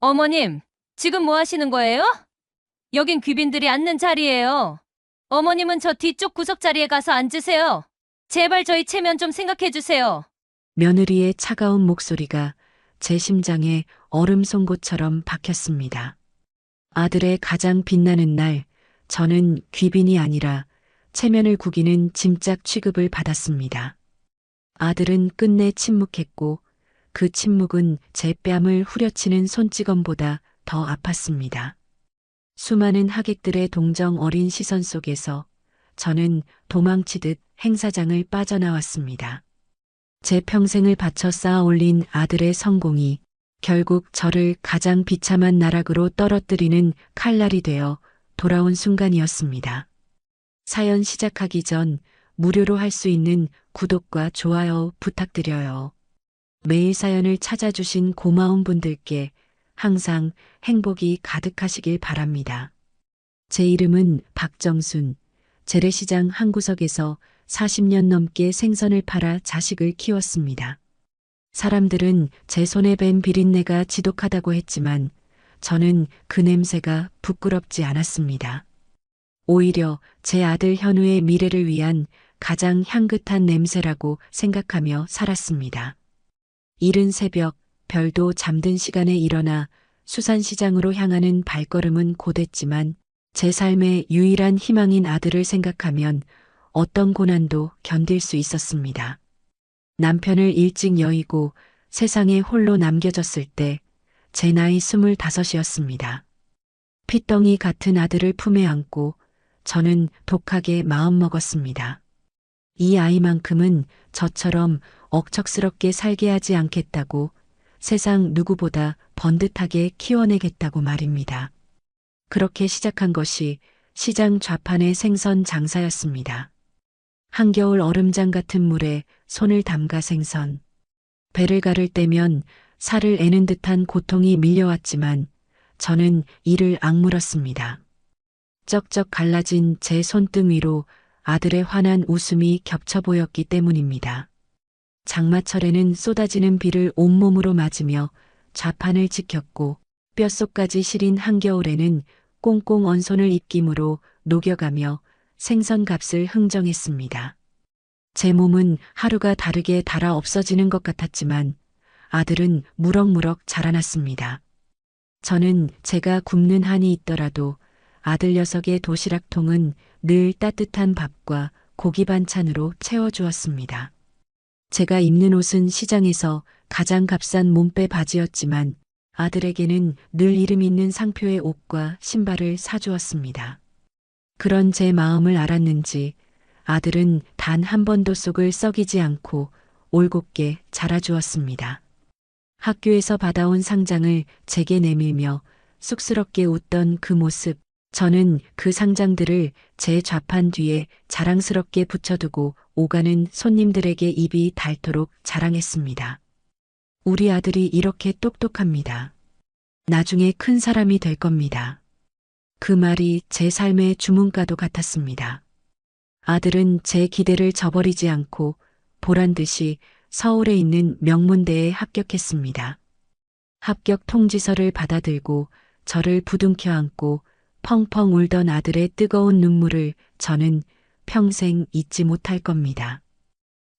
어머님, 지금 뭐 하시는 거예요? 여긴 귀빈들이 앉는 자리예요. 어머님은 저 뒤쪽 구석 자리에 가서 앉으세요. 제발 저희 체면 좀 생각해 주세요. 며느리의 차가운 목소리가 제 심장에 얼음 송곳처럼 박혔습니다. 아들의 가장 빛나는 날, 저는 귀빈이 아니라 체면을 구기는 짐짝 취급을 받았습니다. 아들은 끝내 침묵했고 그 침묵은 제 뺨을 후려치는 손찌검보다 더 아팠습니다. 수많은 하객들의 동정 어린 시선 속에서 저는 도망치듯 행사장을 빠져나왔습니다. 제 평생을 바쳐 쌓아 올린 아들의 성공이 결국 저를 가장 비참한 나락으로 떨어뜨리는 칼날이 되어 돌아온 순간이었습니다. 사연 시작하기 전 무료로 할 수 있는 구독과 좋아요 부탁드려요. 매일 사연을 찾아주신 고마운 분들께 항상 행복이 가득하시길 바랍니다. 제 이름은 박정순. 재래시장 한 구석에서 40년 넘게 생선을 팔아 자식을 키웠습니다. 사람들은 제 손에 밴 비린내가 지독하다고 했지만 저는 그 냄새가 부끄럽지 않았습니다. 오히려 제 아들 현우의 미래를 위한 가장 향긋한 냄새라고 생각하며 살았습니다. 이른 새벽 별도 잠든 시간에 일어나 수산시장으로 향하는 발걸음은 고됐지만 제 삶의 유일한 희망인 아들을 생각하면 어떤 고난도 견딜 수 있었습니다. 남편을 일찍 여의고 세상에 홀로 남겨졌을 때 제 나이 25이었습니다. 핏덩이 같은 아들을 품에 안고 저는 독하게 마음먹었습니다. 이 아이만큼은 저처럼 억척스럽게 살게 하지 않겠다고, 세상 누구보다 번듯하게 키워내겠다고 말입니다. 그렇게 시작한 것이 시장 좌판의 생선 장사였습니다. 한겨울 얼음장 같은 물에 손을 담가 생선. 배를 가를 때면 살을 애는 듯한 고통이 밀려왔지만 저는 이를 악물었습니다. 쩍쩍 갈라진 제 손등 위로 아들의 환한 웃음이 겹쳐 보였기 때문입니다. 장마철에는 쏟아지는 비를 온몸으로 맞으며 좌판을 지켰고 뼛속까지 시린 한겨울에는 꽁꽁 언 손을 입김으로 녹여가며 생선 값을 흥정했습니다. 제 몸은 하루가 다르게 닳아 없어지는 것 같았지만 아들은 무럭무럭 자라났습니다. 저는 제가 굶는 한이 있더라도 아들 녀석의 도시락통은 늘 따뜻한 밥과 고기 반찬으로 채워주었습니다. 제가 입는 옷은 시장에서 가장 값싼 몸빼 바지였지만 아들에게는 늘 이름 있는 상표의 옷과 신발을 사주었습니다. 그런 제 마음을 알았는지 아들은 단 한 번도 속을 썩이지 않고 올곧게 자라주었습니다. 학교에서 받아온 상장을 제게 내밀며 쑥스럽게 웃던 그 모습, 저는 그 상장들을 제 좌판 뒤에 자랑스럽게 붙여두고 오가는 손님들에게 입이 닳도록 자랑했습니다. 우리 아들이 이렇게 똑똑합니다. 나중에 큰 사람이 될 겁니다. 그 말이 제 삶의 주문과도 같았습니다. 아들은 제 기대를 저버리지 않고 보란 듯이 서울에 있는 명문대에 합격했습니다. 합격 통지서를 받아들고 저를 부둥켜 안고 펑펑 울던 아들의 뜨거운 눈물을 저는 평생 잊지 못할 겁니다.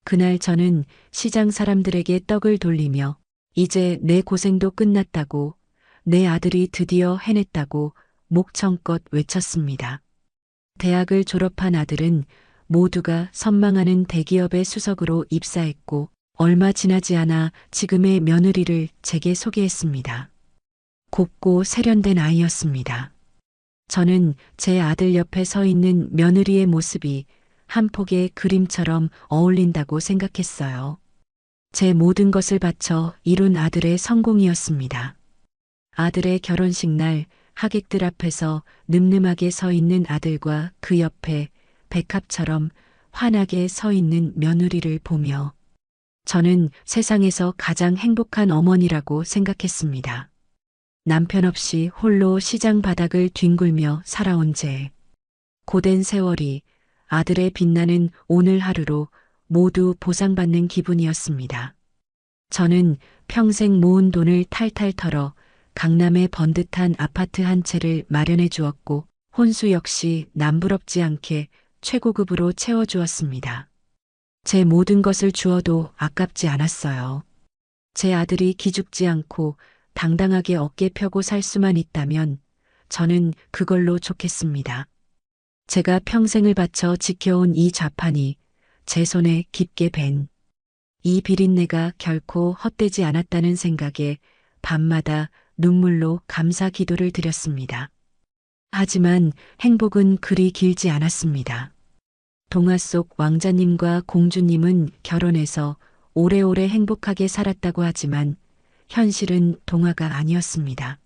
그날 저는 시장 사람들에게 떡을 돌리며 이제 내 고생도 끝났다고, 내 아들이 드디어 해냈다고 목청껏 외쳤습니다. 대학을 졸업한 아들은 모두가 선망하는 대기업의 수석으로 입사했고 얼마 지나지 않아 지금의 며느리를 제게 소개했습니다. 곱고 세련된 아이였습니다. 저는 제 아들 옆에 서 있는 며느리의 모습이 한 폭의 그림처럼 어울린다고 생각했어요. 제 모든 것을 바쳐 이룬 아들의 성공이었습니다. 아들의 결혼식 날 하객들 앞에서 늠름하게 서 있는 아들과 그 옆에 백합처럼 환하게 서 있는 며느리를 보며 저는 세상에서 가장 행복한 어머니라고 생각했습니다. 남편 없이 홀로 시장 바닥을 뒹굴며 살아온 제 고된 세월이 아들의 빛나는 오늘 하루로 모두 보상받는 기분이었습니다. 저는 평생 모은 돈을 탈탈 털어 강남에 번듯한 아파트 한 채를 마련해 주었고 혼수 역시 남부럽지 않게 최고급으로 채워주었습니다. 제 모든 것을 주어도 아깝지 않았어요. 제 아들이 기죽지 않고 당당하게 어깨 펴고 살 수만 있다면 저는 그걸로 좋겠습니다. 제가 평생을 바쳐 지켜온 이 좌판이 제 손에 깊게 밴 이 비린내가 결코 헛되지 않았다는 생각에 밤마다 눈물로 감사 기도를 드렸습니다. 하지만 행복은 그리 길지 않았습니다. 동화 속 왕자님과 공주님은 결혼해서 오래오래 행복하게 살았다고 하지만 현실은 동화가 아니었습니다.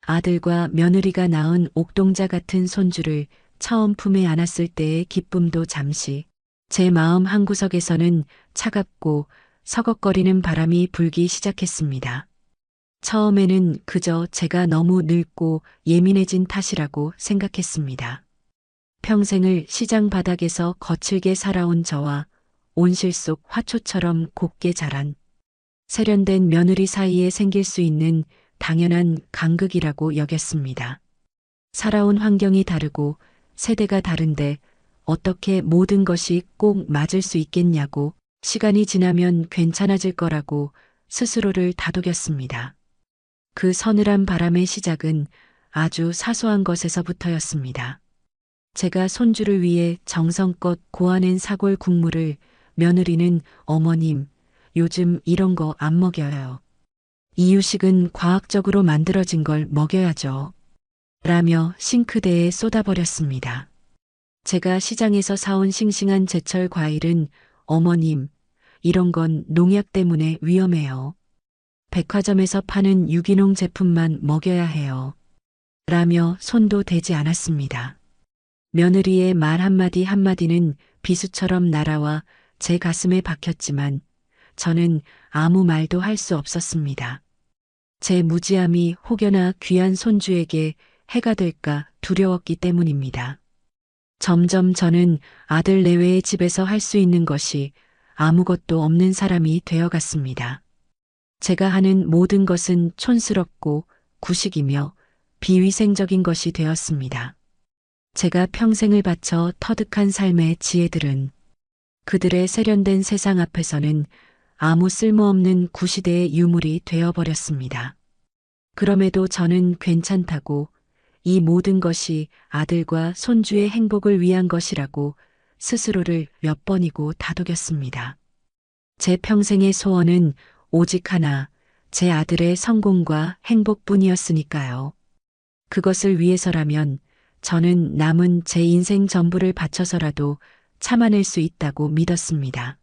아들과 며느리가 낳은 옥동자 같은 손주를 처음 품에 안았을 때의 기쁨도 잠시, 제 마음 한구석에서는 차갑고 서걱거리는 바람이 불기 시작했습니다. 처음에는 그저 제가 너무 늙고 예민해진 탓이라고 생각했습니다. 평생을 시장 바닥에서 거칠게 살아온 저와 온실 속 화초처럼 곱게 자란 세련된 며느리 사이에 생길 수 있는 당연한 간극이라고 여겼습니다. 살아온 환경이 다르고 세대가 다른데 어떻게 모든 것이 꼭 맞을 수 있겠냐고 시간이 지나면 괜찮아질 거라고 스스로를 다독였습니다. 그 서늘한 바람의 시작은 아주 사소한 것에서부터였습니다. 제가 손주를 위해 정성껏 고아낸 사골 국물을 며느리는 어머님, 요즘 이런 거 안 먹여요. 이유식은 과학적으로 만들어진 걸 먹여야죠. 라며 싱크대에 쏟아버렸습니다. 제가 시장에서 사온 싱싱한 제철 과일은 어머님, 이런 건 농약 때문에 위험해요. 백화점에서 파는 유기농 제품만 먹여야 해요. 라며 손도 대지 않았습니다. 며느리의 말 한마디 한마디는 비수처럼 날아와 제 가슴에 박혔지만 저는 아무 말도 할 수 없었습니다. 제 무지함이 혹여나 귀한 손주에게 해가 될까 두려웠기 때문입니다. 점점 저는 아들 내외의 집에서 할 수 있는 것이 아무것도 없는 사람이 되어갔습니다. 제가 하는 모든 것은 촌스럽고 구식이며 비위생적인 것이 되었습니다. 제가 평생을 바쳐 터득한 삶의 지혜들은 그들의 세련된 세상 앞에서는 아무 쓸모없는 구시대의 유물이 되어버렸습니다. 그럼에도 저는 괜찮다고 이 모든 것이 아들과 손주의 행복을 위한 것이라고 스스로를 몇 번이고 다독였습니다. 제 평생의 소원은 오직 하나, 제 아들의 성공과 행복뿐이었으니까요. 그것을 위해서라면 저는 남은 제 인생 전부를 바쳐서라도 참아낼 수 있다고 믿었습니다.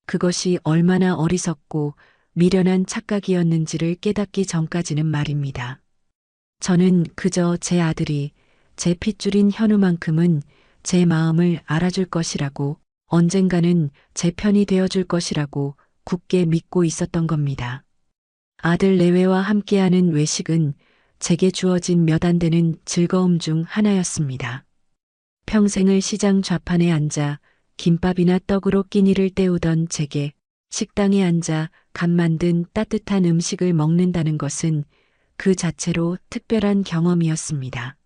그것이 얼마나 어리석고 미련한 착각이었는지를 깨닫기 전까지는 말입니다. 저는 그저 제 아들이 제 핏줄인 현우만큼은 제 마음을 알아줄 것이라고 언젠가는 제 편이 되어줄 것이라고 굳게 믿고 있었던 겁니다. 아들 내외와 함께하는 외식은 제게 주어진 몇 안 되는 즐거움 중 하나였습니다. 평생을 시장 좌판에 앉아 김밥이나 떡으로 끼니를 때우던 제게 식당에 앉아 갓 만든 따뜻한 음식을 먹는다는 것은 그 자체로 특별한 경험이었습니다.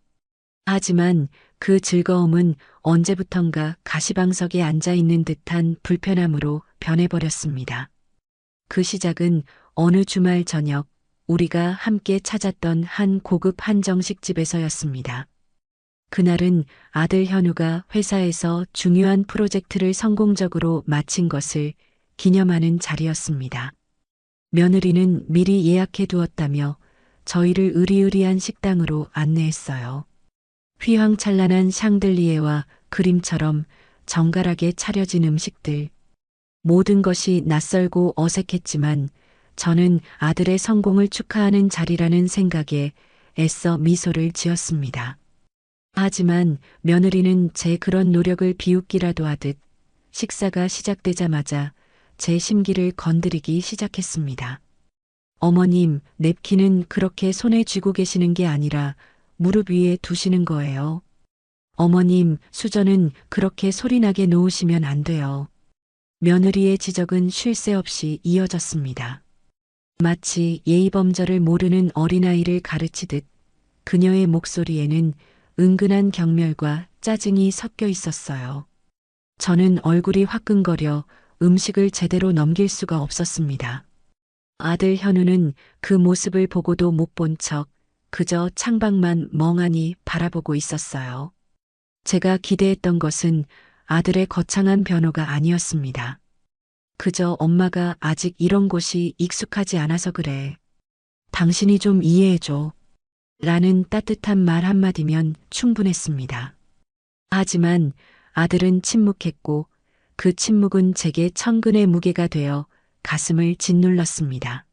하지만 그 즐거움은 언제부턴가 가시방석에 앉아있는 듯한 불편함으로 변해버렸습니다. 그 시작은 어느 주말 저녁 우리가 함께 찾았던 한 고급 한정식 집에서였습니다. 그날은 아들 현우가 회사에서 중요한 프로젝트를 성공적으로 마친 것을 기념하는 자리였습니다. 며느리는 미리 예약해 두었다며 저희를 으리으리한 식당으로 안내했어요. 휘황찬란한 샹들리에와 그림처럼 정갈하게 차려진 음식들. 모든 것이 낯설고 어색했지만 저는 아들의 성공을 축하하는 자리라는 생각에 애써 미소를 지었습니다. 하지만 며느리는 제 그런 노력을 비웃기라도 하듯 식사가 시작되자마자 제 심기를 건드리기 시작했습니다. 어머님, 냅킨은 그렇게 손에 쥐고 계시는 게 아니라 무릎 위에 두시는 거예요. 어머님, 수저는 그렇게 소리나게 놓으시면 안 돼요. 며느리의 지적은 쉴 새 없이 이어졌습니다. 마치 예의범절을 모르는 어린아이를 가르치듯 그녀의 목소리에는 은근한 경멸과 짜증이 섞여 있었어요. 저는 얼굴이 화끈거려 음식을 제대로 넘길 수가 없었습니다. 아들 현우는 그 모습을 보고도 못 본 척 그저 창밖만 멍하니 바라보고 있었어요. 제가 기대했던 것은 아들의 거창한 변호가 아니었습니다. 그저 엄마가 아직 이런 곳이 익숙하지 않아서 그래. 당신이 좀 이해해줘. 라는 따뜻한 말 한마디면 충분했습니다. 하지만 아들은 침묵했고 그 침묵은 제게 천근의 무게가 되어 가슴을 짓눌렀습니다.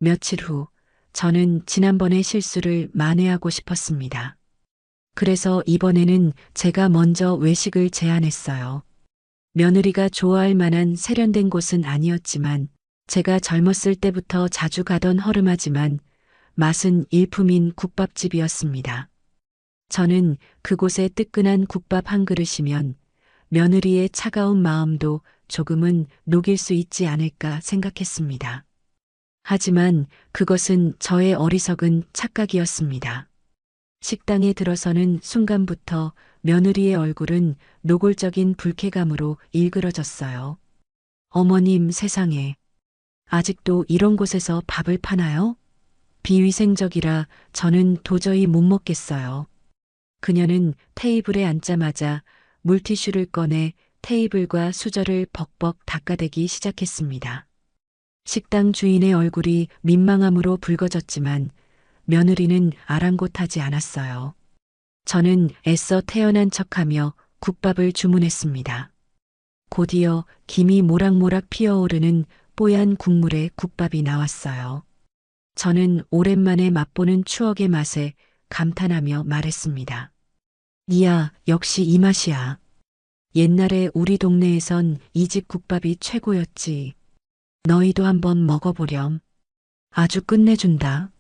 며칠 후 저는 지난번의 실수를 만회하고 싶었습니다. 그래서 이번에는 제가 먼저 외식을 제안했어요. 며느리가 좋아할 만한 세련된 곳은 아니었지만 제가 젊었을 때부터 자주 가던 허름하지만 맛은 일품인 국밥집이었습니다. 저는 그곳의 뜨끈한 국밥 한 그릇이면 며느리의 차가운 마음도 조금은 녹일 수 있지 않을까 생각했습니다. 하지만 그것은 저의 어리석은 착각이었습니다. 식당에 들어서는 순간부터 며느리의 얼굴은 노골적인 불쾌감으로 일그러졌어요. 어머님 세상에, 아직도 이런 곳에서 밥을 파나요? 비위생적이라 저는 도저히 못 먹겠어요. 그녀는 테이블에 앉자마자 물티슈를 꺼내 테이블과 수저를 벅벅 닦아대기 시작했습니다. 식당 주인의 얼굴이 민망함으로 붉어졌지만 며느리는 아랑곳하지 않았어요. 저는 애써 태연한 척하며 국밥을 주문했습니다. 곧이어 김이 모락모락 피어오르는 뽀얀 국물에 국밥이 나왔어요. 저는 오랜만에 맛보는 추억의 맛에 감탄하며 말했습니다. 이야, 역시 이 맛이야. 옛날에 우리 동네에선 이 집 국밥이 최고였지. 너희도 한번 먹어보렴. 아주 끝내준다.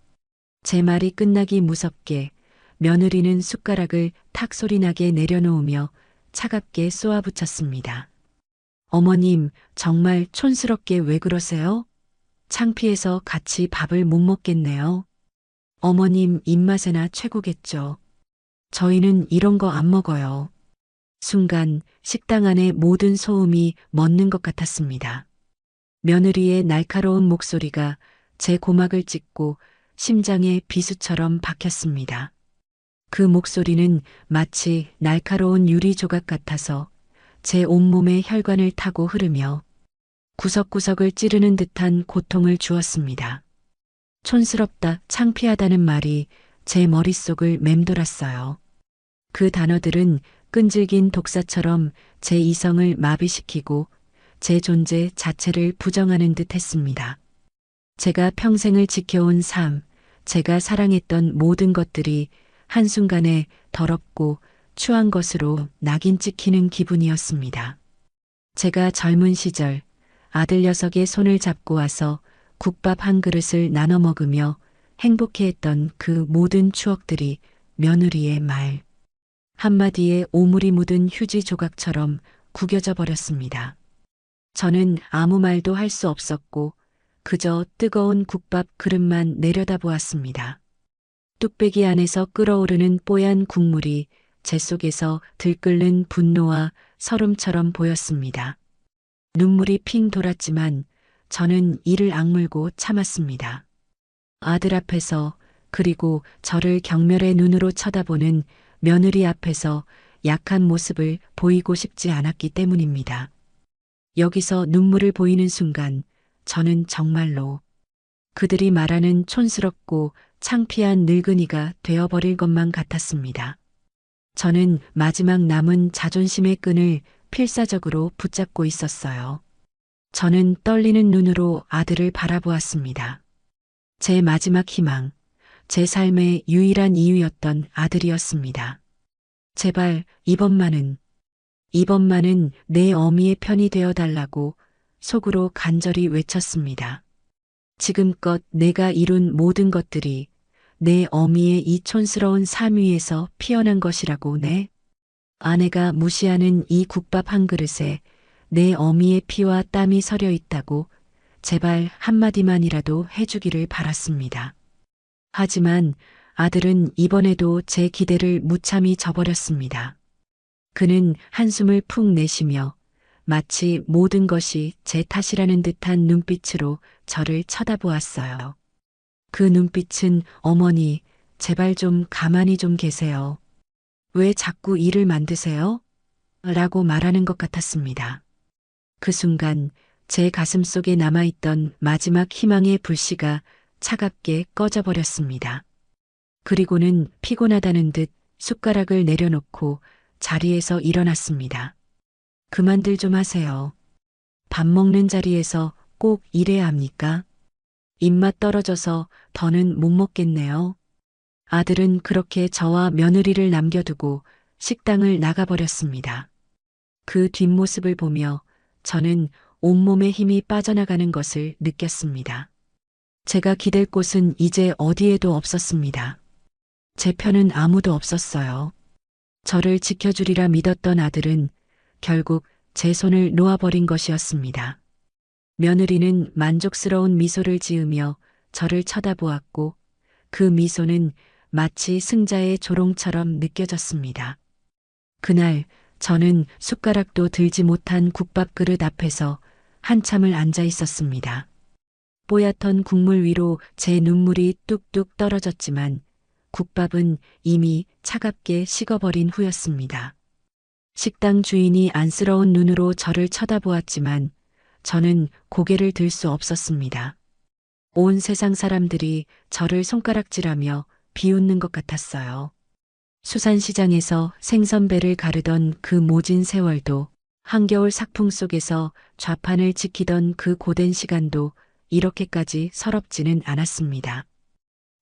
제 말이 끝나기 무섭게 며느리는 숟가락을 탁 소리나게 내려놓으며 차갑게 쏘아붙였습니다. 어머님, 정말 촌스럽게 왜 그러세요? 창피해서 같이 밥을 못 먹겠네요. 어머님 입맛에나 최고겠죠. 저희는 이런 거 안 먹어요. 순간 식당 안의 모든 소음이 멎는 것 같았습니다. 며느리의 날카로운 목소리가 제 고막을 찢고 심장에 비수처럼 박혔습니다. 그 목소리는 마치 날카로운 유리 조각 같아서 제 온몸의 혈관을 타고 흐르며 구석구석을 찌르는 듯한 고통을 주었습니다. 촌스럽다, 창피하다는 말이 제 머릿속을 맴돌았어요. 그 단어들은 끈질긴 독사처럼 제 이성을 마비시키고 제 존재 자체를 부정하는 듯 했습니다. 제가 평생을 지켜온 삶, 제가 사랑했던 모든 것들이 한순간에 더럽고 추한 것으로 낙인 찍히는 기분이었습니다. 제가 젊은 시절 아들 녀석의 손을 잡고 와서 국밥 한 그릇을 나눠 먹으며 행복해했던 그 모든 추억들이 며느리의 말 한마디에 오물이 묻은 휴지 조각처럼 구겨져 버렸습니다. 저는 아무 말도 할 수 없었고 그저 뜨거운 국밥 그릇만 내려다보았습니다. 뚝배기 안에서 끓어오르는 뽀얀 국물이 제 속에서 들끓는 분노와 서름처럼 보였습니다. 눈물이 핑 돌았지만 저는 이를 악물고 참았습니다. 아들 앞에서 그리고 저를 경멸의 눈으로 쳐다보는 며느리 앞에서 약한 모습을 보이고 싶지 않았기 때문입니다. 여기서 눈물을 보이는 순간 저는 정말로 그들이 말하는 촌스럽고 창피한 늙은이가 되어버릴 것만 같았습니다. 저는 마지막 남은 자존심의 끈을 필사적으로 붙잡고 있었어요. 저는 떨리는 눈으로 아들을 바라보았습니다. 제 마지막 희망, 제 삶의 유일한 이유였던 아들이었습니다. 제발 이번만은 내 어미의 편이 되어 달라고 속으로 간절히 외쳤습니다. 지금껏 내가 이룬 모든 것들이 내 어미의 이 촌스러운 삶 위에서 피어난 것이라고 네. 아내가 무시하는 이 국밥 한 그릇에 내 어미의 피와 땀이 서려 있다고 제발 한마디만이라도 해주기를 바랐습니다. 하지만 아들은 이번에도 제 기대를 무참히 저버렸습니다. 그는 한숨을 푹 내쉬며 마치 모든 것이 제 탓이라는 듯한 눈빛으로 저를 쳐다보았어요. 그 눈빛은 어머니, 제발 좀 가만히 좀 계세요. 왜 자꾸 일을 만드세요? 라고 말하는 것 같았습니다. 그 순간 제 가슴 속에 남아있던 마지막 희망의 불씨가 차갑게 꺼져버렸습니다. 그리고는 피곤하다는 듯 숟가락을 내려놓고 자리에서 일어났습니다. 그만들 좀 하세요. 밥 먹는 자리에서 꼭 일해야 합니까? 입맛 떨어져서 더는 못 먹겠네요. 아들은 그렇게 저와 며느리를 남겨두고 식당을 나가버렸습니다. 그 뒷모습을 보며 저는 온몸에 힘이 빠져나가는 것을 느꼈습니다. 제가 기댈 곳은 이제 어디에도 없었습니다. 제 편은 아무도 없었어요. 저를 지켜주리라 믿었던 아들은 결국 제 손을 놓아버린 것이었습니다. 며느리는 만족스러운 미소를 지으며 저를 쳐다보았고 그 미소는 마치 승자의 조롱처럼 느껴졌습니다. 그날 저는 숟가락도 들지 못한 국밥 그릇 앞에서 한참을 앉아 있었습니다. 뽀얗던 국물 위로 제 눈물이 뚝뚝 떨어졌지만 국밥은 이미 차갑게 식어버린 후였습니다. 식당 주인이 안쓰러운 눈으로 저를 쳐다보았지만 저는 고개를 들 수 없었습니다. 온 세상 사람들이 저를 손가락질하며 비웃는 것 같았어요. 수산시장에서 생선배를 가르던 그 모진 세월도, 한겨울 삭풍 속에서 좌판을 지키던 그 고된 시간도 이렇게까지 서럽지는 않았습니다.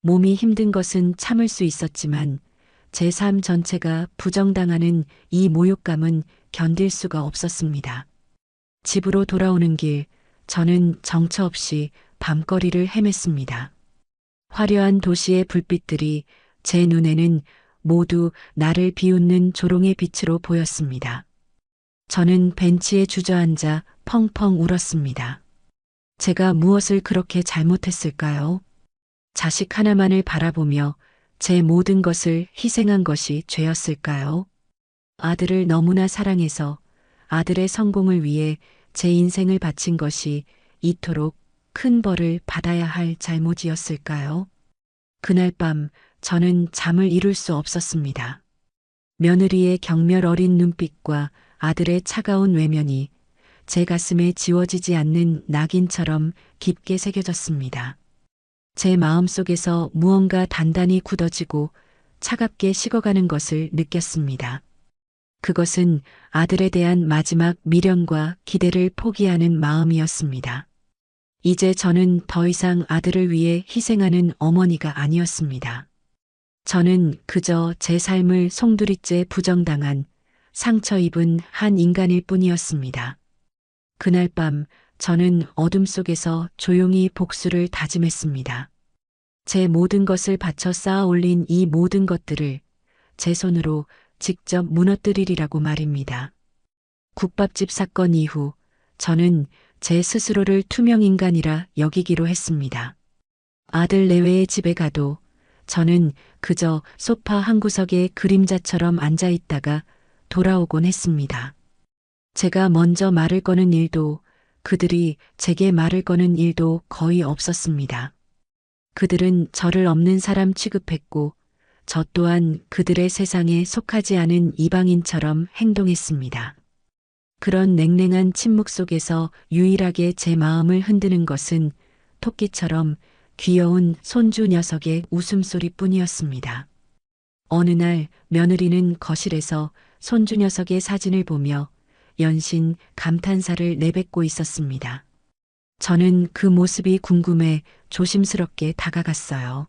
몸이 힘든 것은 참을 수 있었지만 제 삶 전체가 부정당하는 이 모욕감은 견딜 수가 없었습니다. 집으로 돌아오는 길, 저는 정처 없이 밤거리를 헤맸습니다. 화려한 도시의 불빛들이 제 눈에는 모두 나를 비웃는 조롱의 빛으로 보였습니다. 저는 벤치에 주저앉아 펑펑 울었습니다. 제가 무엇을 그렇게 잘못했을까요? 자식 하나만을 바라보며 제 모든 것을 희생한 것이 죄였을까요? 아들을 너무나 사랑해서 아들의 성공을 위해 제 인생을 바친 것이 이토록 큰 벌을 받아야 할 잘못이었을까요? 그날 밤 저는 잠을 이룰 수 없었습니다. 며느리의 경멸 어린 눈빛과 아들의 차가운 외면이 제 가슴에 지워지지 않는 낙인처럼 깊게 새겨졌습니다. 제 마음속에서 무언가 단단히 굳어지고 차갑게 식어가는 것을 느꼈습니다. 그것은 아들에 대한 마지막 미련과 기대를 포기하는 마음이었습니다. 이제 저는 더 이상 아들을 위해 희생하는 어머니가 아니었습니다. 저는 그저 제 삶을 송두리째 부정당한 상처 입은 한 인간일 뿐이었습니다. 그날 밤 저는 어둠 속에서 조용히 복수를 다짐했습니다. 제 모든 것을 바쳐 쌓아 올린 이 모든 것들을 제 손으로 직접 무너뜨리리라고 말입니다. 국밥집 사건 이후 저는 제 스스로를 투명인간이라 여기기로 했습니다. 아들 내외의 집에 가도 저는 그저 소파 한 구석에 그림자처럼 앉아 있다가 돌아오곤 했습니다. 제가 먼저 말을 거는 일도 그들이 제게 말을 거는 일도 거의 없었습니다. 그들은 저를 없는 사람 취급했고 저 또한 그들의 세상에 속하지 않은 이방인처럼 행동했습니다. 그런 냉랭한 침묵 속에서 유일하게 제 마음을 흔드는 것은 토끼처럼 귀여운 손주 녀석의 웃음소리뿐이었습니다. 어느 날 며느리는 거실에서 손주 녀석의 사진을 보며 연신 감탄사를 내뱉고 있었습니다. 저는 그 모습이 궁금해 조심스럽게 다가갔어요.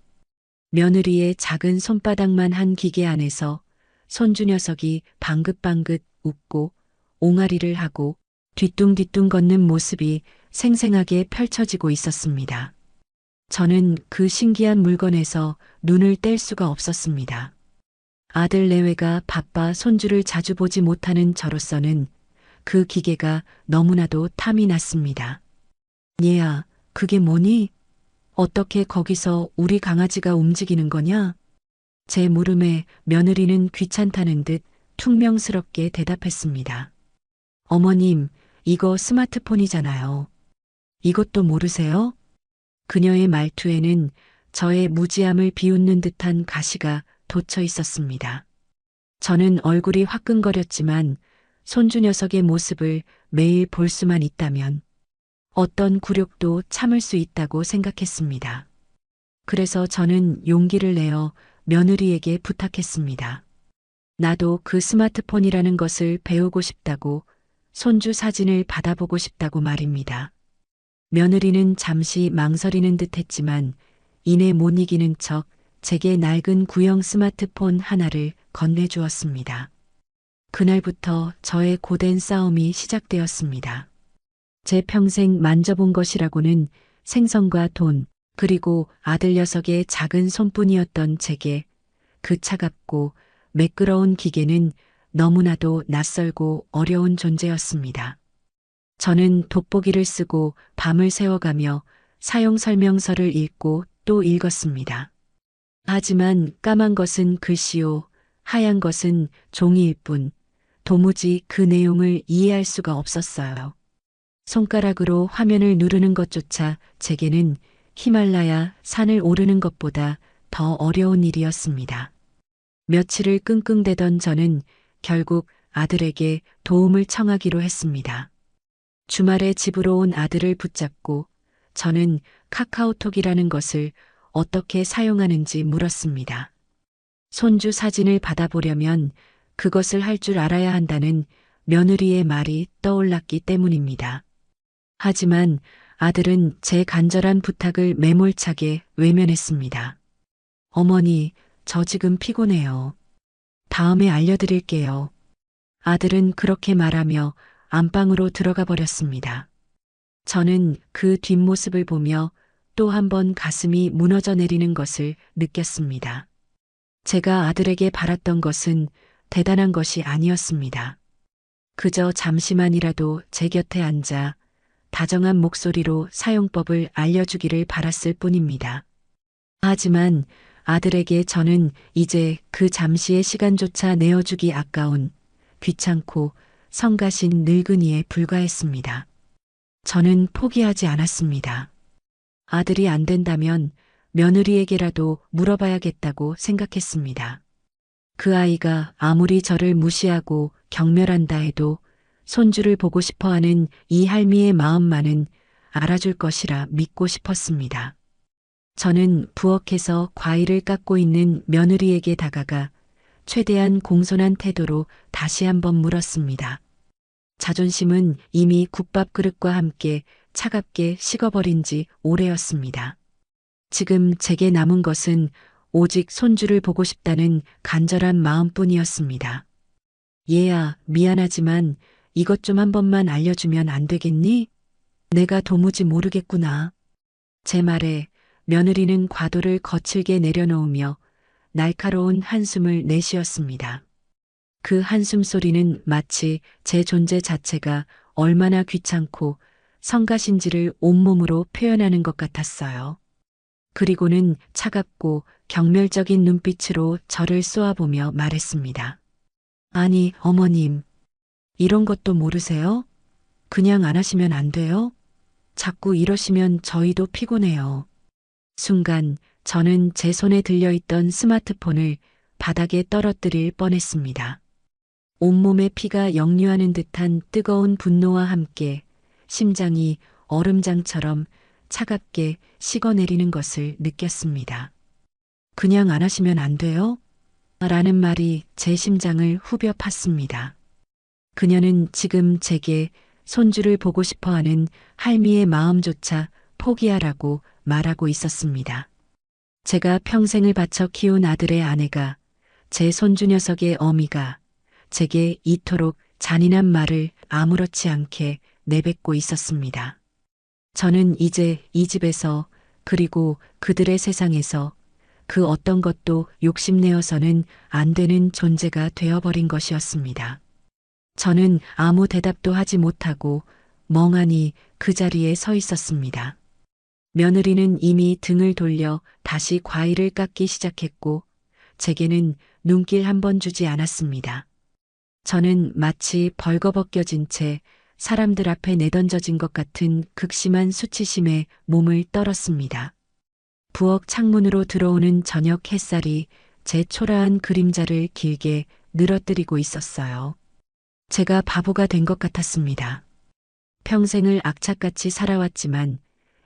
며느리의 작은 손바닥만 한 기계 안에서 손주 녀석이 방긋방긋 웃고 옹알이를 하고 뒤뚱뒤뚱 걷는 모습이 생생하게 펼쳐지고 있었습니다. 저는 그 신기한 물건에서 눈을 뗄 수가 없었습니다. 아들 내외가 바빠 손주를 자주 보지 못하는 저로서는 그 기계가 너무나도 탐이 났습니다. 얘야, 그게 뭐니? 어떻게 거기서 우리 강아지가 움직이는 거냐? 제 물음에 며느리는 귀찮다는 듯 퉁명스럽게 대답했습니다. 어머님, 이거 스마트폰이잖아요. 이것도 모르세요? 그녀의 말투에는 저의 무지함을 비웃는 듯한 가시가 돋쳐 있었습니다. 저는 얼굴이 화끈거렸지만 손주 녀석의 모습을 매일 볼 수만 있다면 어떤 굴욕도 참을 수 있다고 생각했습니다. 그래서 저는 용기를 내어 며느리에게 부탁했습니다. 나도 그 스마트폰이라는 것을 배우고 싶다고, 손주 사진을 받아보고 싶다고 말입니다. 며느리는 잠시 망설이는 듯 했지만 이내 못 이기는 척 제게 낡은 구형 스마트폰 하나를 건네주었습니다. 그날부터 저의 고된 싸움이 시작되었습니다. 제 평생 만져본 것이라고는 생선과 돈, 그리고 아들 녀석의 작은 손뿐이었던 제게 그 차갑고 매끄러운 기계는 너무나도 낯설고 어려운 존재였습니다. 저는 돋보기를 쓰고 밤을 새워가며 사용 설명서를 읽고 또 읽었습니다. 하지만 까만 것은 글씨요, 하얀 것은 종이일 뿐 도무지 그 내용을 이해할 수가 없었어요. 손가락으로 화면을 누르는 것조차 제게는 히말라야 산을 오르는 것보다 더 어려운 일이었습니다. 며칠을 끙끙대던 저는 결국 아들에게 도움을 청하기로 했습니다. 주말에 집으로 온 아들을 붙잡고 저는 카카오톡이라는 것을 어떻게 사용하는지 물었습니다. 손주 사진을 받아보려면 그것을 할 줄 알아야 한다는 며느리의 말이 떠올랐기 때문입니다. 하지만 아들은 제 간절한 부탁을 매몰차게 외면했습니다. 어머니, 저 지금 피곤해요. 다음에 알려드릴게요. 아들은 그렇게 말하며 안방으로 들어가 버렸습니다. 저는 그 뒷모습을 보며 또 한 번 가슴이 무너져 내리는 것을 느꼈습니다. 제가 아들에게 바랐던 것은 대단한 것이 아니었습니다. 그저 잠시만이라도 제 곁에 앉아 다정한 목소리로 사용법을 알려주기를 바랐을 뿐입니다. 하지만 아들에게 저는 이제 그 잠시의 시간조차 내어주기 아까운 귀찮고 성가신 늙은이에 불과했습니다. 저는 포기하지 않았습니다. 아들이 안 된다면 며느리에게라도 물어봐야겠다고 생각했습니다. 그 아이가 아무리 저를 무시하고 경멸한다 해도 손주를 보고 싶어하는 이 할미의 마음만은 알아줄 것이라 믿고 싶었습니다. 저는 부엌에서 과일을 깎고 있는 며느리에게 다가가 최대한 공손한 태도로 다시 한번 물었습니다. 자존심은 이미 국밥 그릇과 함께 차갑게 식어버린 지 오래였습니다. 지금 제게 남은 것은 오직 손주를 보고 싶다는 간절한 마음뿐이었습니다. 얘야, 미안하지만 이것 좀 한 번만 알려주면 안 되겠니? 내가 도무지 모르겠구나. 제 말에 며느리는 과도를 거칠게 내려놓으며 날카로운 한숨을 내쉬었습니다. 그 한숨 소리는 마치 제 존재 자체가 얼마나 귀찮고 성가신지를 온몸으로 표현하는 것 같았어요. 그리고는 차갑고 경멸적인 눈빛으로 저를 쏘아보며 말했습니다. 아니, 어머님, 이런 것도 모르세요? 그냥 안 하시면 안 돼요? 자꾸 이러시면 저희도 피곤해요. 순간 저는 제 손에 들려있던 스마트폰을 바닥에 떨어뜨릴 뻔했습니다. 온몸에 피가 역류하는 듯한 뜨거운 분노와 함께 심장이 얼음장처럼 차갑게 식어내리는 것을 느꼈습니다. 그냥 안 하시면 안 돼요? 라는 말이 제 심장을 후벼 팠습니다. 그녀는 지금 제게 손주를 보고 싶어하는 할미의 마음조차 포기하라고 말하고 있었습니다. 제가 평생을 바쳐 키운 아들의 아내가, 제 손주 녀석의 어미가 제게 이토록 잔인한 말을 아무렇지 않게 내뱉고 있었습니다. 저는 이제 이 집에서, 그리고 그들의 세상에서 그 어떤 것도 욕심내어서는 안 되는 존재가 되어버린 것이었습니다. 저는 아무 대답도 하지 못하고 멍하니 그 자리에 서 있었습니다. 며느리는 이미 등을 돌려 다시 과일을 깎기 시작했고, 제게는 눈길 한 번 주지 않았습니다. 저는 마치 벌거벗겨진 채 사람들 앞에 내던져진 것 같은 극심한 수치심에 몸을 떨었습니다. 부엌 창문으로 들어오는 저녁 햇살이 제 초라한 그림자를 길게 늘어뜨리고 있었어요. 제가 바보가 된 것 같았습니다. 평생을 악착같이 살아왔지만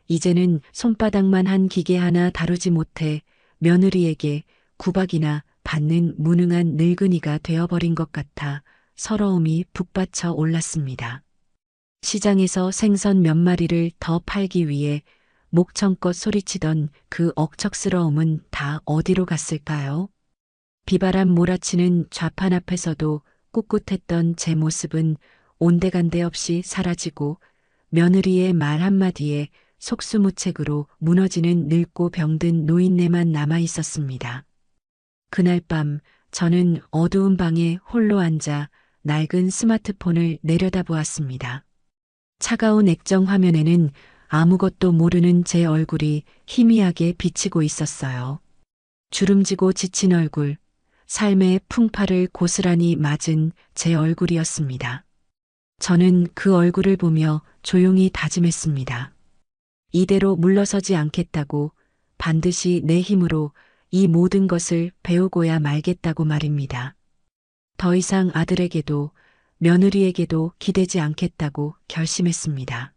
이제는 손바닥만 한 기계 하나 다루지 못해 며느리에게 구박이나 받는 무능한 늙은이가 되어버린 것 같아 서러움이 북받쳐 올랐습니다. 시장에서 생선 몇 마리를 더 팔기 위해 목청껏 소리치던 그 억척스러움은 다 어디로 갔을까요? 비바람 몰아치는 좌판 앞에서도 꿋꿋했던 제 모습은 온데간데 없이 사라지고 며느리의 말 한마디에 속수무책으로 무너지는 늙고 병든 노인네만 남아 있었습니다. 그날 밤 저는 어두운 방에 홀로 앉아 낡은 스마트폰을 내려다보았습니다. 차가운 액정 화면에는 아무것도 모르는 제 얼굴이 희미하게 비치고 있었어요. 주름지고 지친 얼굴, 삶의 풍파를 고스란히 맞은 제 얼굴이었습니다. 저는 그 얼굴을 보며 조용히 다짐했습니다. 이대로 물러서지 않겠다고, 반드시 내 힘으로 이 모든 것을 배우고야 말겠다고 말입니다. 더 이상 아들에게도 며느리에게도 기대지 않겠다고 결심했습니다.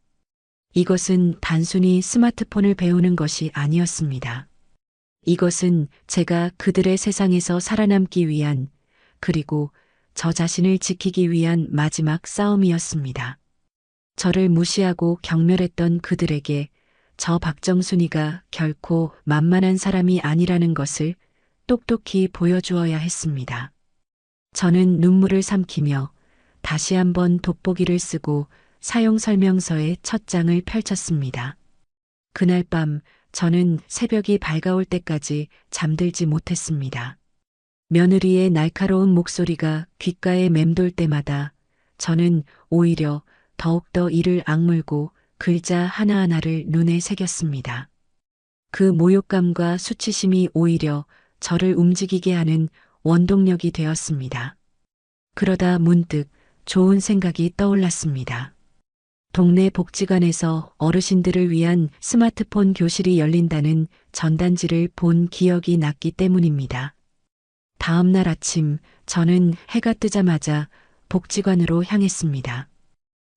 이것은 단순히 스마트폰을 배우는 것이 아니었습니다. 이것은 제가 그들의 세상에서 살아남기 위한, 그리고 저 자신을 지키기 위한 마지막 싸움이었습니다. 저를 무시하고 경멸했던 그들에게 저 박정순이가 결코 만만한 사람이 아니라는 것을 똑똑히 보여주어야 했습니다. 저는 눈물을 삼키며 다시 한번 돋보기를 쓰고 사용 설명서의 첫 장을 펼쳤습니다. 그날 밤 저는 새벽이 밝아올 때까지 잠들지 못했습니다. 며느리의 날카로운 목소리가 귓가에 맴돌 때마다 저는 오히려 더욱더 이를 악물고 글자 하나하나를 눈에 새겼습니다. 그 모욕감과 수치심이 오히려 저를 움직이게 하는 원동력이 되었습니다. 그러다 문득 좋은 생각이 떠올랐습니다. 동네 복지관에서 어르신들을 위한 스마트폰 교실이 열린다는 전단지를 본 기억이 났기 때문입니다. 다음 날 아침 저는 해가 뜨자마자 복지관으로 향했습니다.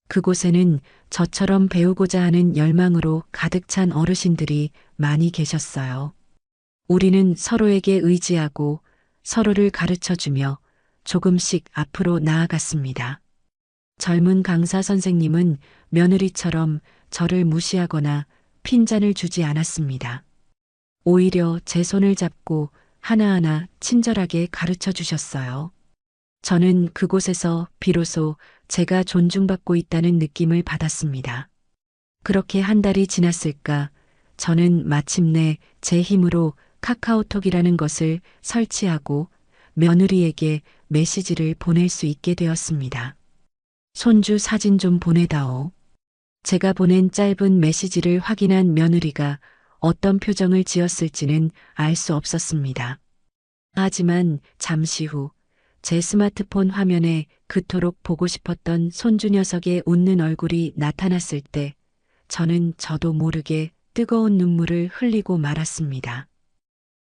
그곳에는 저처럼 배우고자 하는 열망으로 가득 찬 어르신들이 많이 계셨어요. 우리는 서로에게 의지하고 서로를 가르쳐주며 조금씩 앞으로 나아갔습니다. 젊은 강사 선생님은 며느리처럼 저를 무시하거나 핀잔을 주지 않았습니다. 오히려 제 손을 잡고 하나하나 친절하게 가르쳐 주셨어요. 저는 그곳에서 비로소 제가 존중받고 있다는 느낌을 받았습니다. 그렇게 한 달이 지났을까, 저는 마침내 제 힘으로 카카오톡이라는 것을 설치하고 며느리에게 메시지를 보낼 수 있게 되었습니다. 손주 사진 좀 보내다오. 제가 보낸 짧은 메시지를 확인한 며느리가 어떤 표정을 지었을지는 알 수 없었습니다. 하지만 잠시 후 제 스마트폰 화면에 그토록 보고 싶었던 손주 녀석의 웃는 얼굴이 나타났을 때 저는 저도 모르게 뜨거운 눈물을 흘리고 말았습니다.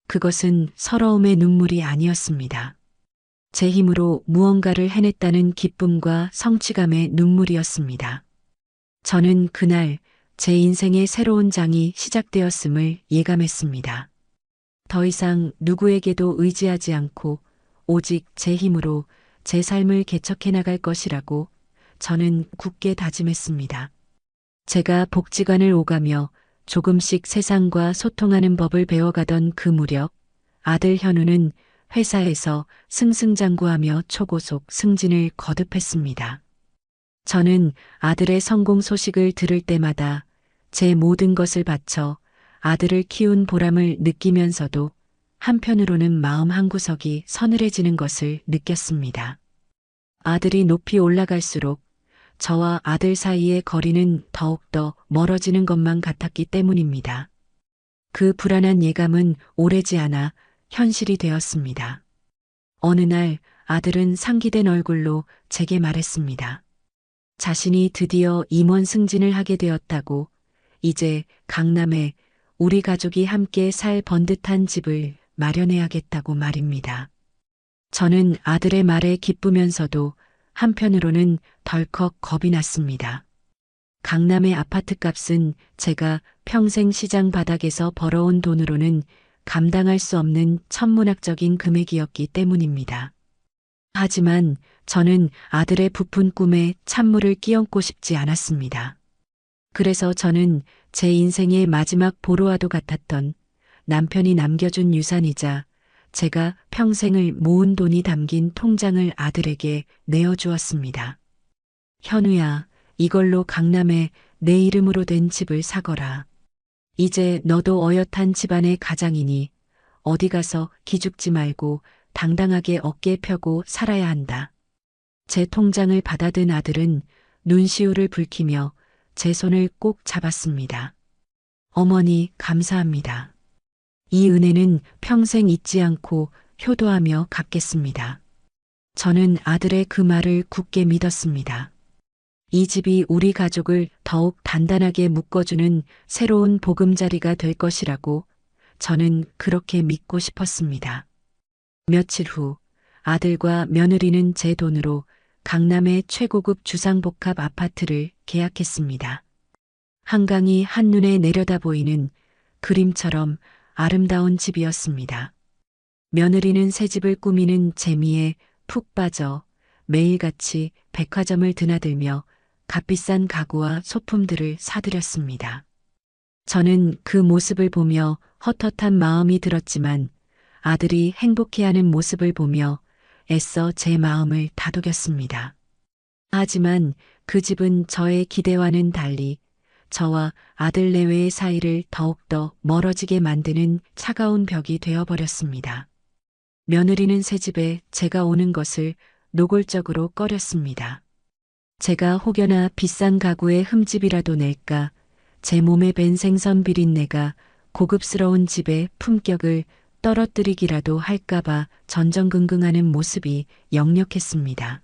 그것은 서러움의 눈물이 아니었습니다. 제 힘으로 무언가를 해냈다는 기쁨과 성취감의 눈물이었습니다. 저는 그날 제 인생의 새로운 장이 시작되었음을 예감했습니다. 더 이상 누구에게도 의지하지 않고 오직 제 힘으로 제 삶을 개척해 나갈 것이라고 저는 굳게 다짐했습니다. 제가 복지관을 오가며 조금씩 세상과 소통하는 법을 배워가던 그 무렵 아들 현우는 회사에서 승승장구하며 초고속 승진을 거듭했습니다. 저는 아들의 성공 소식을 들을 때마다 제 모든 것을 바쳐 아들을 키운 보람을 느끼면서도 한편으로는 마음 한구석이 서늘해지는 것을 느꼈습니다. 아들이 높이 올라갈수록 저와 아들 사이의 거리는 더욱더 멀어지는 것만 같았기 때문입니다. 그 불안한 예감은 오래지 않아 현실이 되었습니다. 어느 날 아들은 상기된 얼굴로 제게 말했습니다. 자신이 드디어 임원 승진을 하게 되었다고, 이제 강남에 우리 가족이 함께 살 번듯한 집을 마련해야겠다고 말입니다. 저는 아들의 말에 기쁘면서도 한편으로는 덜컥 겁이 났습니다. 강남의 아파트 값은 제가 평생 시장 바닥에서 벌어온 돈으로는 감당할 수 없는 천문학적인 금액이었기 때문입니다. 하지만 저는 아들의 부푼 꿈에 찬물을 끼얹고 싶지 않았습니다. 그래서 저는 제 인생의 마지막 보루와도 같았던 남편이 남겨준 유산이자 제가 평생을 모은 돈이 담긴 통장을 아들에게 내어주었습니다. 현우야, 이걸로 강남에 내 이름으로 된 집을 사거라. 이제 너도 어엿한 집안의 가장이니 어디 가서 기죽지 말고 당당하게 어깨 펴고 살아야 한다. 제 통장을 받아든 아들은 눈시울을 붉히며 제 손을 꼭 잡았습니다. 어머니, 감사합니다. 이 은혜는 평생 잊지 않고 효도하며 갚겠습니다. 저는 아들의 그 말을 굳게 믿었습니다. 이 집이 우리 가족을 더욱 단단하게 묶어주는 새로운 보금자리가 될 것이라고 저는 그렇게 믿고 싶었습니다. 며칠 후 아들과 며느리는 제 돈으로 강남의 최고급 주상복합 아파트를 계약했습니다. 한강이 한눈에 내려다 보이는 그림처럼 아름다운 집이었습니다. 며느리는 새 집을 꾸미는 재미에 푹 빠져 매일같이 백화점을 드나들며 값비싼 가구와 소품들을 사들였습니다. 저는 그 모습을 보며 헛헛한 마음이 들었지만 아들이 행복해하는 모습을 보며 애써 제 마음을 다독였습니다. 하지만 그 집은 저의 기대와는 달리 저와 아들 내외의 사이를 더욱더 멀어지게 만드는 차가운 벽이 되어버렸습니다. 며느리는 새 집에 제가 오는 것을 노골적으로 꺼렸습니다. 제가 혹여나 비싼 가구의 흠집이라도 낼까, 제 몸에 밴 생선 비린내가 고급스러운 집의 품격을 떨어뜨리기라도 할까봐 전전긍긍하는 모습이 역력했습니다.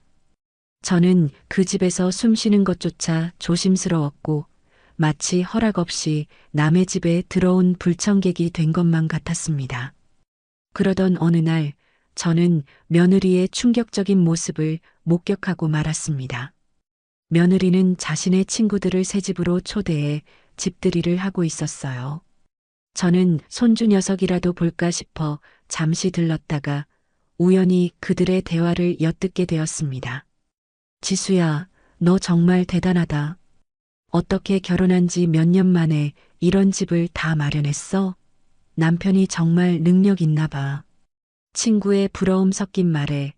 저는 그 집에서 숨 쉬는 것조차 조심스러웠고 마치 허락 없이 남의 집에 들어온 불청객이 된 것만 같았습니다. 그러던 어느 날 저는 며느리의 충격적인 모습을 목격하고 말았습니다. 며느리는 자신의 친구들을 새 집으로 초대해 집들이를 하고 있었어요. 저는 손주 녀석이라도 볼까 싶어 잠시 들렀다가 우연히 그들의 대화를 엿듣게 되었습니다. 지수야, 너 정말 대단하다. 어떻게 결혼한 지 몇 년 만에 이런 집을 다 마련했어? 남편이 정말 능력 있나 봐. 친구의 부러움 섞인 말에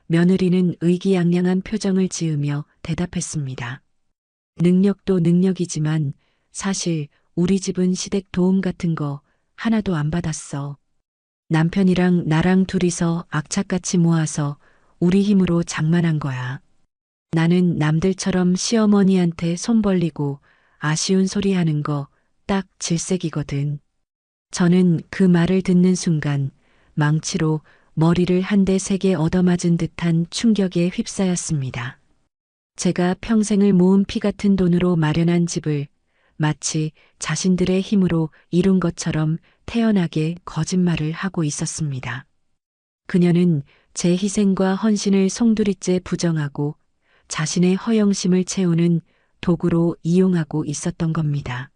며느리는 의기양양한 표정을 지으며 대답했습니다. 능력도 능력이지만 사실 우리 집은 시댁 도움 같은 거 하나도 안 받았어. 남편이랑 나랑 둘이서 악착같이 모아서 우리 힘으로 장만한 거야. 나는 남들처럼 시어머니한테 손 벌리고 아쉬운 소리 하는 거 딱 질색이거든. 저는 그 말을 듣는 순간 망치로 머리를 한 대 세게 얻어맞은 듯한 충격에 휩싸였습니다. 제가 평생을 모은 피 같은 돈으로 마련한 집을 마치 자신들의 힘으로 이룬 것처럼 태연하게 거짓말을 하고 있었습니다. 그녀는 제 희생과 헌신을 송두리째 부정하고 자신의 허영심을 채우는 도구로 이용하고 있었던 겁니다.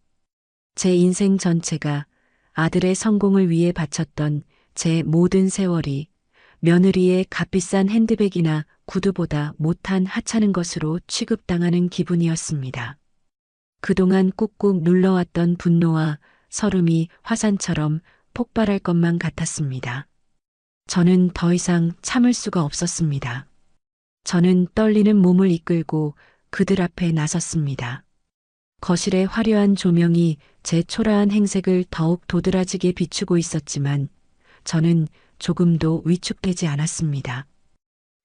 제 인생 전체가 아들의 성공을 위해 바쳤던 제 모든 세월이 며느리의 값비싼 핸드백이나 구두보다 못한 하찮은 것으로 취급당하는 기분이었습니다. 그동안 꾹꾹 눌러왔던 분노와 서름이 화산처럼 폭발할 것만 같았습니다. 저는 더 이상 참을 수가 없었습니다. 저는 떨리는 몸을 이끌고 그들 앞에 나섰습니다. 거실의 화려한 조명이 제 초라한 행색을 더욱 도드라지게 비추고 있었지만 저는 조금도 위축되지 않았습니다.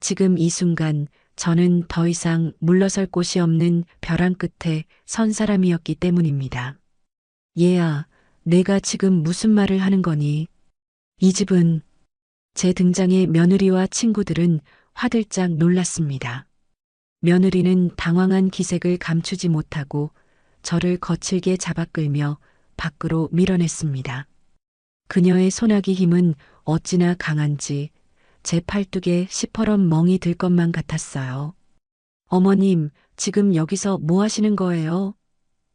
지금 이 순간 저는 더 이상 물러설 곳이 없는 벼랑 끝에 선 사람이었기 때문입니다. 얘야, 내가 지금 무슨 말을 하는 거니? 이 집은 제 등장에 며느리와 친구들은 화들짝 놀랐습니다. 며느리는 당황한 기색을 감추지 못하고 저를 거칠게 잡아끌며 밖으로 밀어냈습니다. 그녀의 소나기 힘은 어찌나 강한지 제 팔뚝에 시퍼런 멍이 들 것만 같았어요. 어머님, 지금 여기서 뭐 하시는 거예요?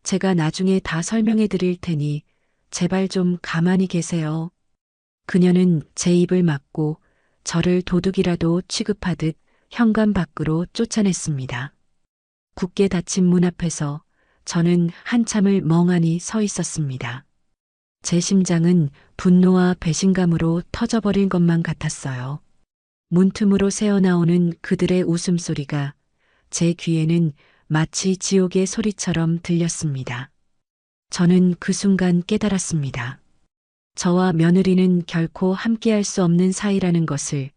제가 나중에 다 설명해 드릴 테니 제발 좀 가만히 계세요. 그녀는 제 입을 막고 저를 도둑이라도 취급하듯 현관 밖으로 쫓아냈습니다. 굳게 닫힌 문 앞에서 저는 한참을 멍하니 서 있었습니다. 제 심장은 분노와 배신감으로 터져버릴 것만 같았어요. 문틈으로 새어나오는 그들의 웃음소리가 제 귀에는 마치 지옥의 소리처럼 들렸습니다. 저는 그 순간 깨달았습니다. 저와 며느리는 결코 함께할 수 없는 사이라는 것을,